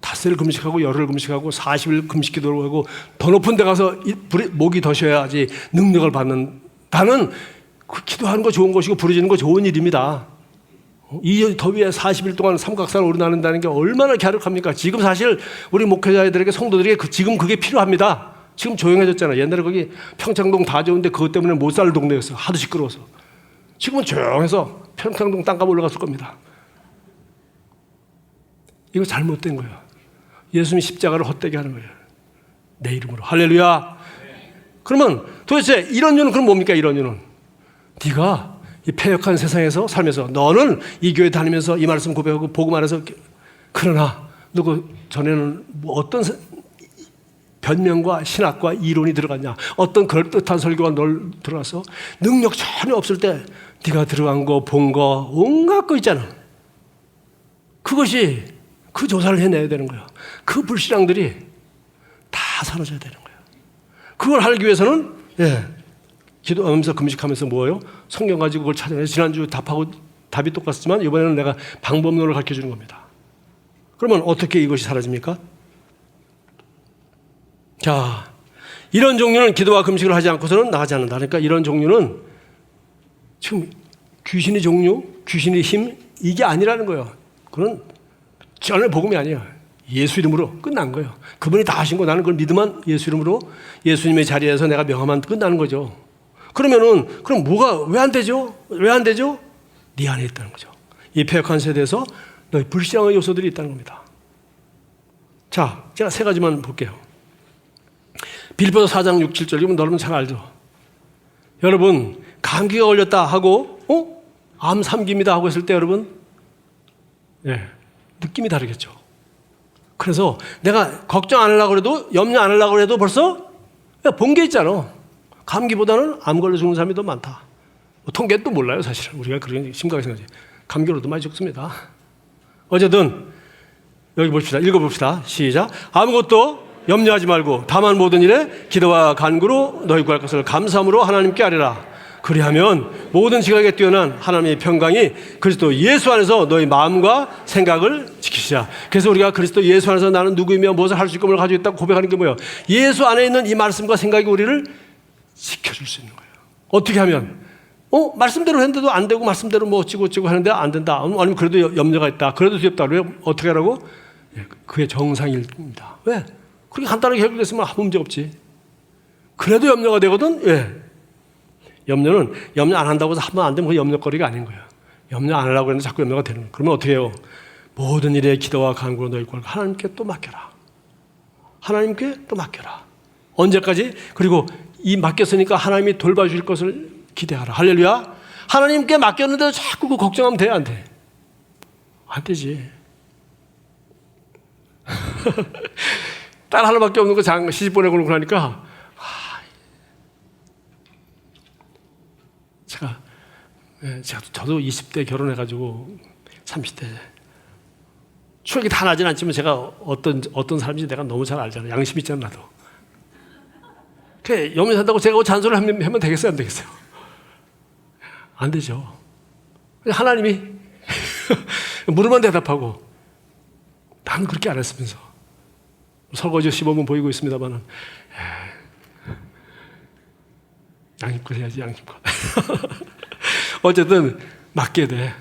닷새를 금식하고 열흘 금식하고 40일 금식 기도를 하고 더 높은 데 가서 목이 더 쉬어야지 능력을 받는다는 그 기도하는 거 좋은 것이고 부르짖는 거 좋은 일입니다. 이 더위에 40일 동안 삼각산 오르나는다는 게 얼마나 갸륵합니까? 지금 사실 우리 목회자들에게 성도들에게 지금 그게 필요합니다. 지금 조용해졌잖아요. 옛날에 거기 평창동 다 좋은데 그것 때문에 못 살 동네였어. 하도 시끄러워서. 지금은 조용해서 평창동 땅값 올라갔을 겁니다. 이거 잘못된 거예요. 예수님이 십자가를 헛되게 하는 거예요. 내 이름으로. 할렐루야. 그러면 도대체 이런 이유는 그럼 뭡니까? 이런 이유는 네가 이 패역한 세상에서 살면서 너는 이 교회 다니면서 이 말씀 고백하고 복음 안에서 그러나 너 그 전에는 뭐 어떤 변명과 신학과 이론이 들어갔냐, 어떤 그럴듯한 설교가 널 들어가서 능력 전혀 없을 때 네가 들어간 거 본 거 온갖 거 있잖아. 그것이 그 조사를 해내야 되는 거야. 그 불신앙들이 다 사라져야 되는 거야. 그걸 하기 위해서는 기도하면서 금식하면서 뭐예요? 성경 가지고 그걸 찾아내서 지난주 답이 똑같지만 이번에는 내가 방법론을 가르쳐 주는 겁니다. 그러면 어떻게 이것이 사라집니까? 자, 이런 종류는 기도와 금식을 하지 않고서는 나가지 않는다. 그러니까 이런 종류는 지금 귀신의 종류, 귀신의 힘 이게 아니라는 거예요. 그건 전혀 복음이 아니에요. 예수 이름으로 끝난 거예요. 그분이 다 하신 거 나는 그걸 믿으면 예수 이름으로 예수님의 자리에서 내가 명하면 끝나는 거죠. 그러면은 그럼 뭐가 왜 안 되죠? 왜 안 되죠? 네 안에 있다는 거죠. 이 패역한 세대에서 너희 불신앙의 요소들이 있다는 겁니다. 자, 제가 세 가지만 볼게요. 빌립보서 4장 6, 7절 이건 여러분 잘 알죠? 여러분 감기가 걸렸다 하고 암 3기입니다 하고 했을 때 여러분 느낌이 다르겠죠. 그래서 내가 걱정 안 하려고 해도 염려 안 하려고 해도 벌써 본 게 있잖아. 감기보다는 암 걸려 죽는 사람이 더 많다. 통계는 또 몰라요 사실은. 우리가 그렇게 심각하게 생각하지. 감기로도 많이 죽습니다. 어쨌든 여기 봅시다. 읽어봅시다. 시작. 아무것도 염려하지 말고 다만 모든 일에 기도와 간구로 너희 구할 것을 감사함으로 하나님께 아뢰라. 그리하면 모든 지각에 뛰어난 하나님의 평강이 그리스도 예수 안에서 너희 마음과 생각을 지키시라. 그래서 우리가 그리스도 예수 안에서 나는 누구이며 무엇을 할 수 있고 뭘 가지고 있다고 고백하는 게 뭐예요? 예수 안에 있는 이 말씀과 생각이 우리를 지켜줄 수 있는 거예요. 어떻게 하면? 말씀대로 했는데도 안 되고 말씀대로 뭐 어찌고 하는데 안 된다. 아니면 그래도 염려가 있다. 그래도 두렵다. 왜 어떻게 하라고? 그게 정상입니다. 왜? 그렇게 간단하게 해결됐으면 아무 문제 없지. 그래도 염려가 되거든. 왜? 염려는 염려 안 한다고 해서 하면 안 되면 그 염려거리가 아닌 거예요. 염려 안 하려고 했는데 자꾸 염려가 되는 거예요. 그러면 어떻게 해요? 모든 일에 기도와 간구로 너희 걸 하나님께 또 맡겨라. 하나님께 또 맡겨라. 언제까지? 그리고 이 맡겼으니까 하나님이 돌봐주실 것을 기대하라. 할렐루야. 하나님께 맡겼는데 자꾸 그 걱정하면 돼? 안 돼? 안 되지. 딸 하나밖에 없는 거 시집 보내고 그러고 나니까 저도 20대 결혼해가지고 30대 추억이 다 나진 않지만 제가 어떤 사람인지 내가 너무 잘 알잖아요. 양심 있잖아 나도. 그래 염려 산다고 제가 잔소리를 하면 되겠어요? 안 되겠어요? 안 되죠. 하나님이 물으면 대답하고 나는 그렇게 안 했으면서 설거지 시범은 보이고 있습니다만은 양심껏 해야지 양심껏. 어쨌든 맡게 돼.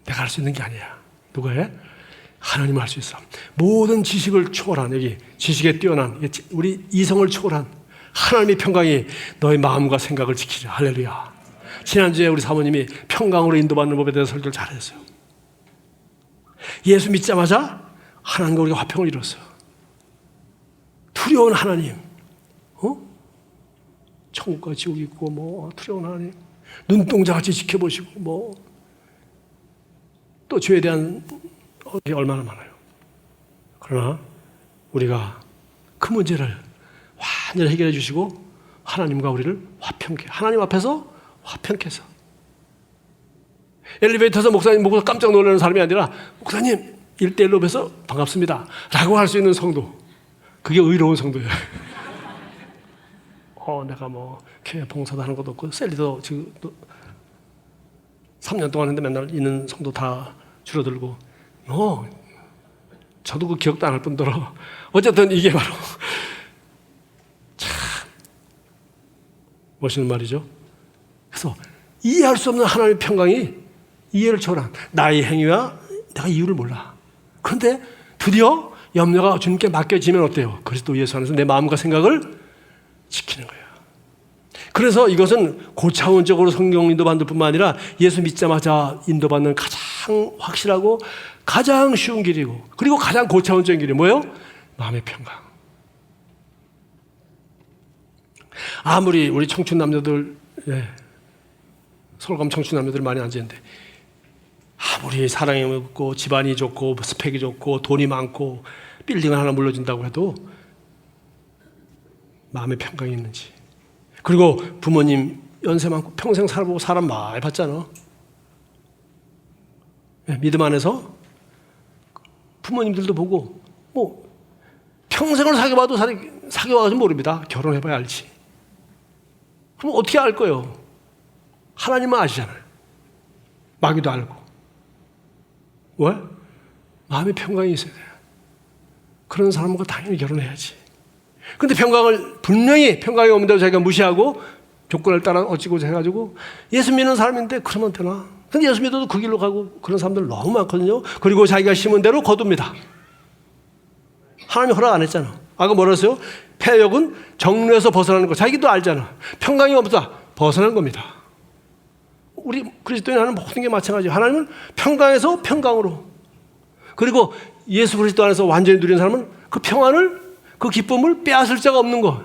내가 할 수 있는 게 아니야. 누가 해? 하나님 할 수 있어. 모든 지식을 초월한 여기 지식에 뛰어난 우리 이성을 초월한 하나님의 평강이 너의 마음과 생각을 지키자. 할렐루야. 지난주에 우리 사모님이 평강으로 인도받는 법에 대해서 설교를 잘했어요. 예수 믿자마자 하나님과 우리가 화평을 이뤘어요. 두려운 하나님, 천국과 지옥이 있고 두려운 하나님, 눈동자같이 지켜보시고 또 죄에 대한 얼마나 많아요. 그러나 우리가 그 문제를 완전히 해결해 주시고 하나님과 우리를 화평케, 하나님 앞에서 화평케 해서 엘리베이터에서 목사님 보고 깜짝 놀라는 사람이 아니라 목사님 1대1로 뵈서 반갑습니다 라고 할 수 있는 성도, 그게 의로운 성도예요. 내가 교회 봉사도 하는 것도 없고 셀리도 지금 3년 동안 했는데 맨날 있는 성도 다 줄어들고 저도 그 기억도 안 할 뿐더러 어쨌든 이게 바로 참 멋있는 말이죠. 그래서 이해할 수 없는 하나님의 평강이 이해를 초월한 나의 행위와 내가 이유를 몰라. 그런데 드디어 염려가 주님께 맡겨지면 어때요? 그리스도 예수 안에서 내 마음과 생각을 지키는 거예요. 그래서 이것은 고차원적으로 성경 인도받는 뿐만 아니라 예수 믿자마자 인도받는 가장 확실하고 가장 쉬운 길이고 그리고 가장 고차원적인 길이 뭐예요? 마음의 평강. 아무리 우리 청춘 남녀들 서울감 청춘 남녀들 많이 앉아있는데 아무리 사랑이 없고 집안이 좋고 스펙이 좋고 돈이 많고 빌딩을 하나 물려준다고 해도 마음의 평강이 있는지, 그리고 부모님 연세 많고 평생 살아보고 사람 많이 봤잖아. 믿음 안에서 부모님들도 보고 평생을 사귀어봐도 사귀어봐도 모릅니다. 결혼해봐야 알지. 그럼 어떻게 알 거예요? 하나님만 아시잖아요. 마귀도 알고. 왜? 마음의 평강이 있어야 돼요. 그런 사람과 당연히 결혼해야지. 근데 분명히 평강이 없는데도 자기가 무시하고 조건을 따라 어찌고자 해가지고 예수 믿는 사람인데 그러면 되나? 근데 예수 믿어도 그 길로 가고 그런 사람들 너무 많거든요. 그리고 자기가 심은 대로 거둡니다. 하나님이 허락 안 했잖아. 아까 뭐라 했어요? 폐역은 정죄에서 벗어나는 거. 자기도 알잖아. 평강이 없다. 벗어난 겁니다. 우리 그리스도인 하는 모든 게 마찬가지예요. 하나님은 평강에서 평강으로. 그리고 예수 그리스도 안에서 완전히 누리는 사람은 그 평안을, 그 기쁨을 빼앗을 자가 없는 거.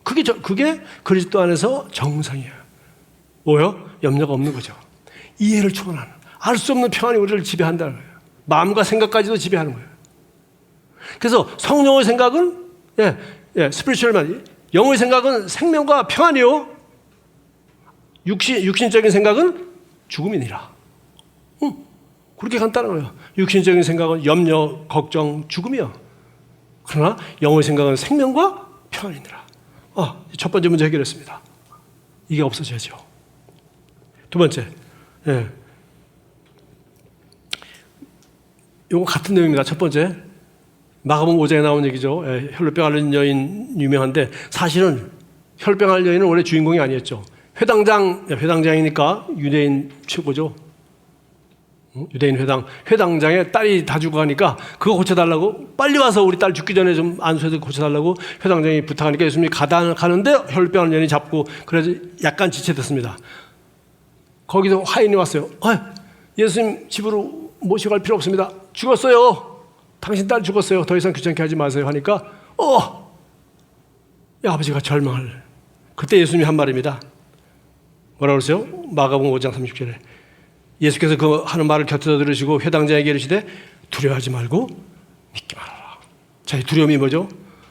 그게 그리스도 안에서 정상이에요. 뭐요? 염려가 없는 거죠. 이해를 초월하는, 알 수 없는 평안이 우리를 지배한다는 거예요. 마음과 생각까지도 지배하는 거예요. 그래서 성령의 생각은 스피리추얼만, 영의 생각은 생명과 평안이요. 육신적인 생각은 죽음이니라. 그렇게 간단한 거예요. 육신적인 생각은 염려, 걱정, 죽음이요. 그러나 영의 생각은 생명과 평안이니라. 첫 번째 문제 해결했습니다. 이게 없어져야죠. 두 번째, 이거 같은 내용입니다. 첫 번째, 마가복음 5장에 나온 얘기죠. 혈루병 앓는 여인 유명한데 사실은 혈병 앓는 여인은 원래 주인공이 아니었죠. 회당장이니까 유대인 최고죠. 유대인 회당장에 딸이 다 죽어 가니까 그거 고쳐달라고, 빨리 와서 우리 딸 죽기 전에 좀 안수해서 고쳐달라고 회당장이 부탁하니까 예수님이 가는데 혈병 앓는 여인이 잡고, 그래서 약간 지체됐습니다. 거기서 화인이 왔어요. 예수님 집으로 모시고 갈 필요 없습니다. 죽었어요. 당신 딸 죽었어요. 더 이상 귀찮게 하지 마세요 하니까 아버지가 절망을. 그때 예수님이 한 말입니다. 뭐라고 그러세요? 마가복음 5장 30절에 예수께서 그 하는 말을 곁에서 들으시고 회당장에게 이르시되 두려워하지 말고 믿기만 하라. 자, 이 두려움이 뭐죠?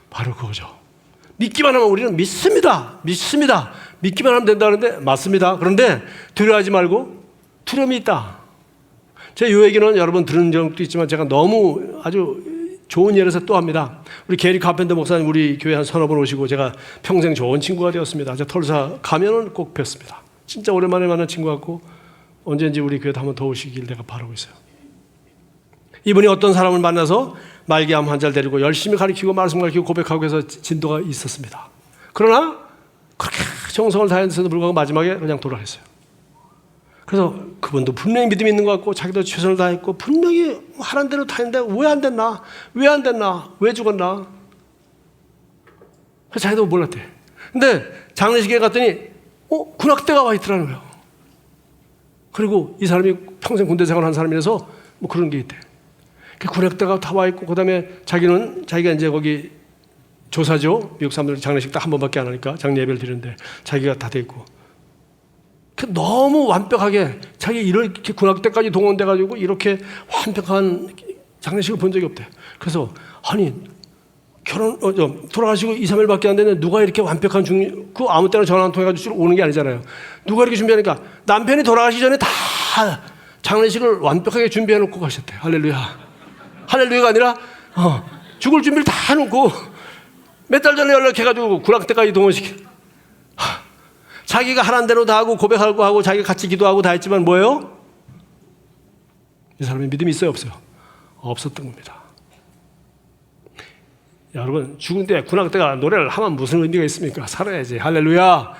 바로 그거죠. 믿기만 하면 우리는 믿습니다. 믿기만 하면 된다는데 맞습니다. 그런데 두려워하지 말고, 두려움이 있다. 제가 이 얘기는 여러분 들은 적도 있지만 제가 너무 아주 좋은 예라서 또 합니다. 우리 게리 카펜터 목사님 우리 교회 한 서너 번 오시고 제가 평생 좋은 친구가 되었습니다. 제가 털사 가면은 꼭 뵙습니다. 진짜 오랜만에 만난 친구 같고 언제든지 우리 교회 한 번 더 오시길 내가 바라고 있어요. 이분이 어떤 사람을 만나서 말기암 환자를 데리고 열심히 가르치고 말씀 가르치고 고백하고 해서 진도가 있었습니다. 그러나 그렇게 정성을 다했는데도 불구하고 마지막에 그냥 돌아가셨어요. 그래서 그분도 분명히 믿음이 있는 것 같고 자기도 최선을 다했고 분명히 하란 대로 다 했는데 왜 안 됐나? 왜 죽었나? 그래서 자기도 몰랐대. 근데 장례식에 갔더니 군악대가 와 있더라는 거예요. 그리고 이 사람이 평생 군대 생활한 사람이라서 뭐 그런 게 있대. 군악대가 다 와 있고 그다음에 자기가 이제 거기 조사죠. 미국 사람들 장례식 딱 한 번밖에 안 하니까 장례 예배를 드리는데 자기가 다 돼 있고. 너무 완벽하게 자기 이렇게 군악대까지 동원돼가지고 이렇게 완벽한 장례식을 본 적이 없대. 그래서 돌아가시고 2, 3일밖에 안 되는데 누가 이렇게 완벽한 그 아무 때나 전화 한 통 해가지고 오는 게 아니잖아요. 누가 이렇게 준비하니까 남편이 돌아가시기 전에 다 장례식을 완벽하게 준비해 놓고 가셨대. 할렐루야. 할렐루야가 아니라 죽을 준비를 다 해놓고 몇 달 전에 연락해가지고 군악대까지 동원시켜. 자기가 하란 대로 다 하고 고백하고 하고 자기가 같이 기도하고 다 했지만 뭐예요? 이 사람이 믿음이 있어요, 없어요? 없었던 겁니다. 여러분, 죽은데 군악대가 노래를 하면 무슨 의미가 있습니까? 살아야지. 할렐루야.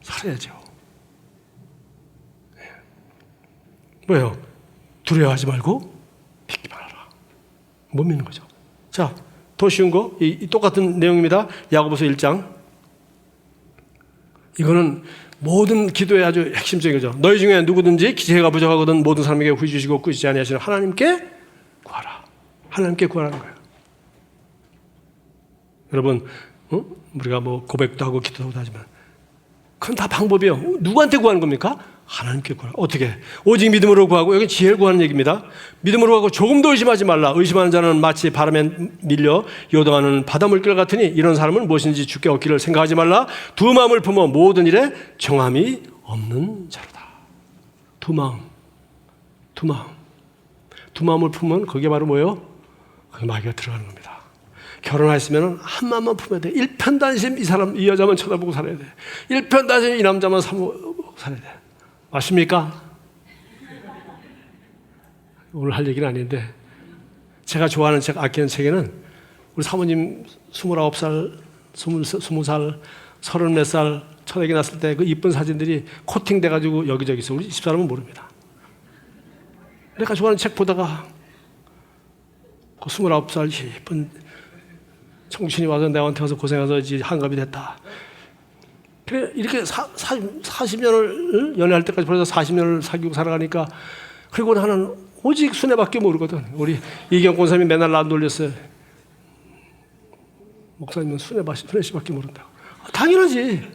살아야죠. 뭐예요? 두려워하지 말고 믿기만 하라. 못 믿는 거죠. 자, 더 쉬운 거, 이 똑같은 내용입니다. 야고보서 1장. 이거는 모든 기도의 아주 핵심적인 거죠. 너희 중에 누구든지 기세가 부족하거든 모든 사람에게 후히 주시고 꾸짖지 아니하시는 하나님께 구하라. 하나님께 구하라는 거예요. 여러분, 우리가 뭐 고백도 하고 기도도 하지만 그건 다 방법이에요. 누구한테 구하는 겁니까? 하나님께 구하라. 어떻게? 오직 믿음으로 구하고, 여기 지혜를 구하는 얘기입니다. 믿음으로 구하고 조금도 의심하지 말라. 의심하는 자는 마치 바람에 밀려 요동하는 바닷물결 같으니 이런 사람은 무엇인지 주께 얻기를 생각하지 말라. 두 마음을 품어 모든 일에 정함이 없는 자로다. 두 마음을 품으면 그게 바로 뭐예요? 그게 마귀가 들어가는 겁니다. 결혼했으면 한 마음만 품어야 돼. 일편단심 이 여자만 쳐다보고 살아야 돼. 일편단심 이 남자만 사모하고 살아야 돼. 맞습니까? 오늘 할 얘기는 아닌데 제가 좋아하는 책, 아끼는 책에는 우리 사모님 29살, 20살, 30몇 살 처녀기 났을 때 그 이쁜 사진들이 코팅돼가지고 여기저기 있어. 우리 집사람은 모릅니다. 내가 좋아하는 책 보다가 그 29살 예쁜 청춘이 와서 내한테 와서 고생해서 이제 한갑이 됐다. 그래, 이렇게 40년을 연애할 때까지 벌써 40년을 사귀고 살아가니까, 그리고 나는 오직 순애밖에 모르거든. 우리 이경 권사님이 맨날 나 놀렸어요. 목사님은 순애씨밖에 모른다고. 당연하지.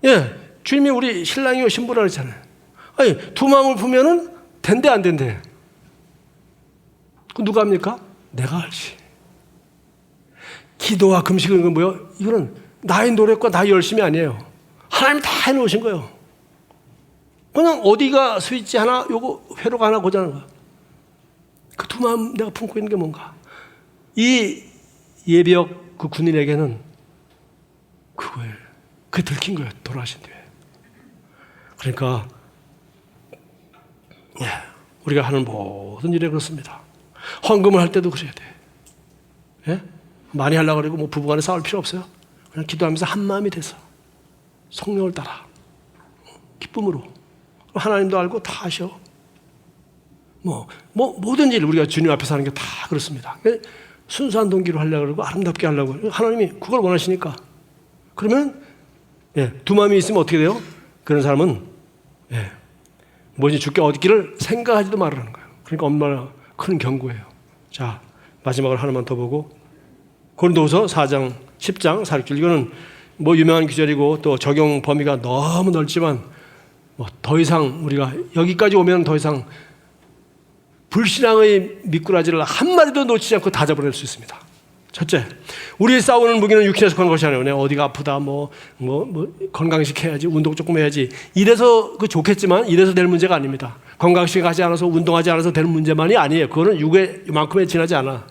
예, 주님이 우리 신랑이요 신부라 그랬잖아요. 아니, 두 마음을 품으면은 된대 안 된대. 그 누가 합니까? 내가 알지. 기도와 금식은 건 뭐예요? 이거는 나의 노력과 나의 열심이 아니에요. 하나님이 다 해놓으신 거예요. 그냥 어디가 스위치 하나, 요거 회로가 하나 고자는 거야. 그 두 마음 내가 품고 있는 게 뭔가. 이 예비역 그 군인에게는 그거예요. 그게 들킨 거예요. 돌아가신 뒤에. 그러니까 우리가 하는 모든 일에 그렇습니다. 헌금을 할 때도 그래야 돼. 예? 많이 하려고 그러고 뭐 부부간에 싸울 필요 없어요. 그냥 기도하면서 한 마음이 돼서 성령을 따라 기쁨으로. 하나님도 알고 다 아셔. 모든 일 우리가 주님 앞에서 하는 게 다 그렇습니다. 순수한 동기로 하려고 그러고 아름답게 하려고 그러고 하나님이 그걸 원하시니까. 그러면 두 마음이 있으면 어떻게 돼요? 그런 사람은 뭐지 주께 얻기를 생각하지도 말라는 거예요. 그러니까 얼마나 큰 경고예요. 자, 마지막으로 하나만 더 보고 고린도후서 4장 10장 4, 6절. 이거는 뭐 유명한 구절이고 또 적용 범위가 너무 넓지만 더 이상 우리가 여기까지 오면 더 이상 불신앙의 미꾸라지를 한 마리도 놓치지 않고 다 잡아낼 수 있습니다. 첫째, 우리 싸우는 무기는 육신에 속한 것이 아니에요. 어디가 아프다, 건강식 해야지, 운동 조금 해야지. 이래서 그 좋겠지만 이래서 될 문제가 아닙니다. 건강식 하지 않아서 운동하지 않아서 될 문제만이 아니에요. 그거는 육에만큼에 지나지 않아.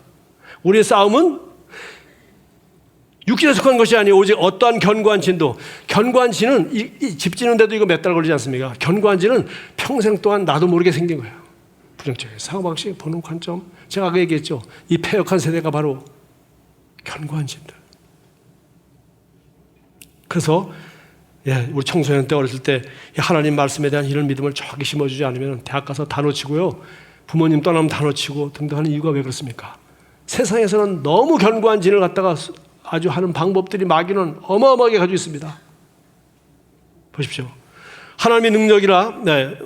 우리의 싸움은 육신에 속한 것이 아니에요. 오직 어떠한 견고한 진도. 견고한 진은 집 지는데도 이거 몇 달 걸리지 않습니까? 견고한 진은 평생 동안 나도 모르게 생긴 거예요. 부정적인 사고방식, 보는 관점. 제가 아까 얘기했죠. 이 패역한 세대가 바로 견고한 진들. 그래서 우리 청소년 때 어렸을 때 하나님 말씀에 대한 이런 믿음을 저기 심어주지 않으면 대학 가서 다 놓치고요. 부모님 떠나면 다 놓치고 등등 하는 이유가 왜 그렇습니까? 세상에서는 너무 견고한 진을 갖다가 아주 하는 방법들이 마귀는 어마어마하게 가지고 있습니다. 보십시오. 하나님의 능력이라,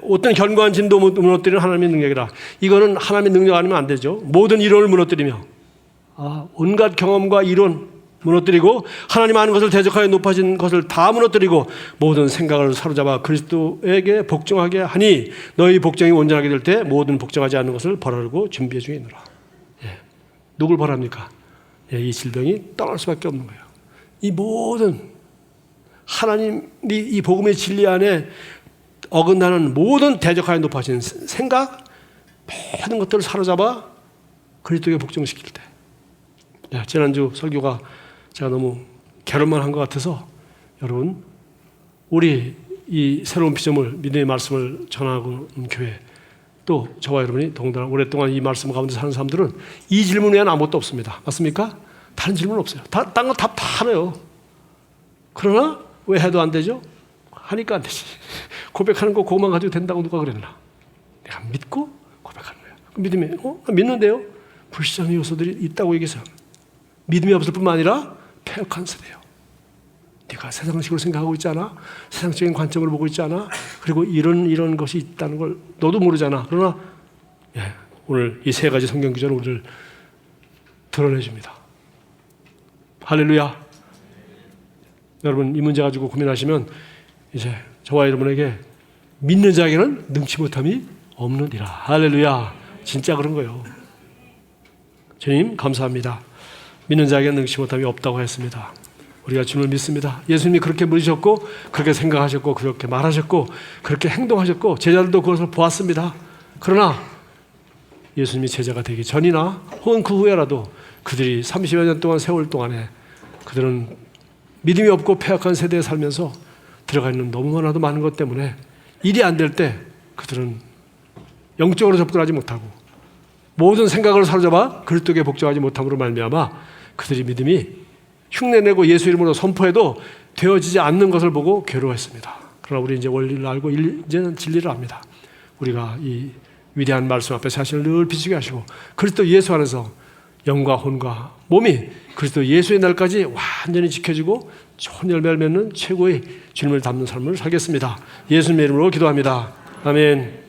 어떤 견고한 진도 무너뜨리는 하나님의 능력이라. 이거는 하나님의 능력 아니면 안 되죠. 모든 이론을 무너뜨리며 온갖 경험과 이론 무너뜨리고 하나님 아는 것을 대적하여 높아진 것을 다 무너뜨리고 모든 생각을 사로잡아 그리스도에게 복종하게 하니 너희 복종이 온전하게 될 때 모든 복종하지 않는 것을 벌하려고 준비해 중에 있노라. 누굴 벌합니까? 이 질병이 떠날 수밖에 없는 거예요. 이 모든 하나님이 이 복음의 진리 안에 어긋나는 모든 대적하여 높아진 생각, 모든 것들을 사로잡아 그리스도에게 복종시킬 때. 지난주 설교가 제가 너무 개론만 한 것 같아서 여러분, 우리 이 새로운 비전을 믿음의 말씀을 전하고 있는 교회, 또 저와 여러분이 더군다나 오랫동안 이 말씀 가운데 사는 사람들은 이 질문 외에는 아무것도 없습니다. 맞습니까? 다른 질문 없어요. 딴 거 답 다 알아요. 그러나 왜 해도 안 되죠? 하니까 안 되지. 고백하는 거 그것만 가지고 된다고 누가 그랬나? 내가 믿고 고백하는 거예요. 믿음이 믿는데요? 불시장의 요소들이 있다고 얘기해서 믿음이 없을 뿐만 아니라 패역한 세대예요. 네가 세상식으로 생각하고 있지 않아? 세상적인 관점으로 보고 있지 않아? 그리고 이런 것이 있다는 걸 너도 모르잖아. 그러나 오늘 이 세 가지 성경 구절은 우리를 드러내줍니다. 할렐루야. 여러분, 이 문제 가지고 고민하시면 이제 저와 여러분에게 믿는 자에게는 능치 못함이 없느니라. 할렐루야. 진짜 그런 거예요. 주님 감사합니다. 믿는 자에게는 능치 못함이 없다고 했습니다. 우리가 주님을 믿습니다. 예수님이 그렇게 물으셨고 그렇게 생각하셨고 그렇게 말하셨고 그렇게 행동하셨고 제자들도 그것을 보았습니다. 그러나 예수님이 제자가 되기 전이나 혹은 그 후에라도 그들이 30여 년 동안 세월 동안에 그들은 믿음이 없고 패역한 세대에 살면서 들어가 있는 너무나도 많은 것 때문에 일이 안 될 때 그들은 영적으로 접근하지 못하고 모든 생각을 사로잡아 그리스도에게 복종하지 못함으로 말미암아 그들이 믿음이 흉내내고 예수 이름으로 선포해도 되어지지 않는 것을 보고 괴로워했습니다. 그러나 우리 이제 원리를 알고 이제는 진리를 압니다. 우리가 이 위대한 말씀 앞에 자신을 늘 비추게 하시고 그리스도 예수 안에서 영과 혼과 몸이 그리스도 예수의 날까지 완전히 지켜지고 좋은 열매를 맺는 최고의 주님을 닮는 삶을 살겠습니다. 예수님의 이름으로 기도합니다. 아멘.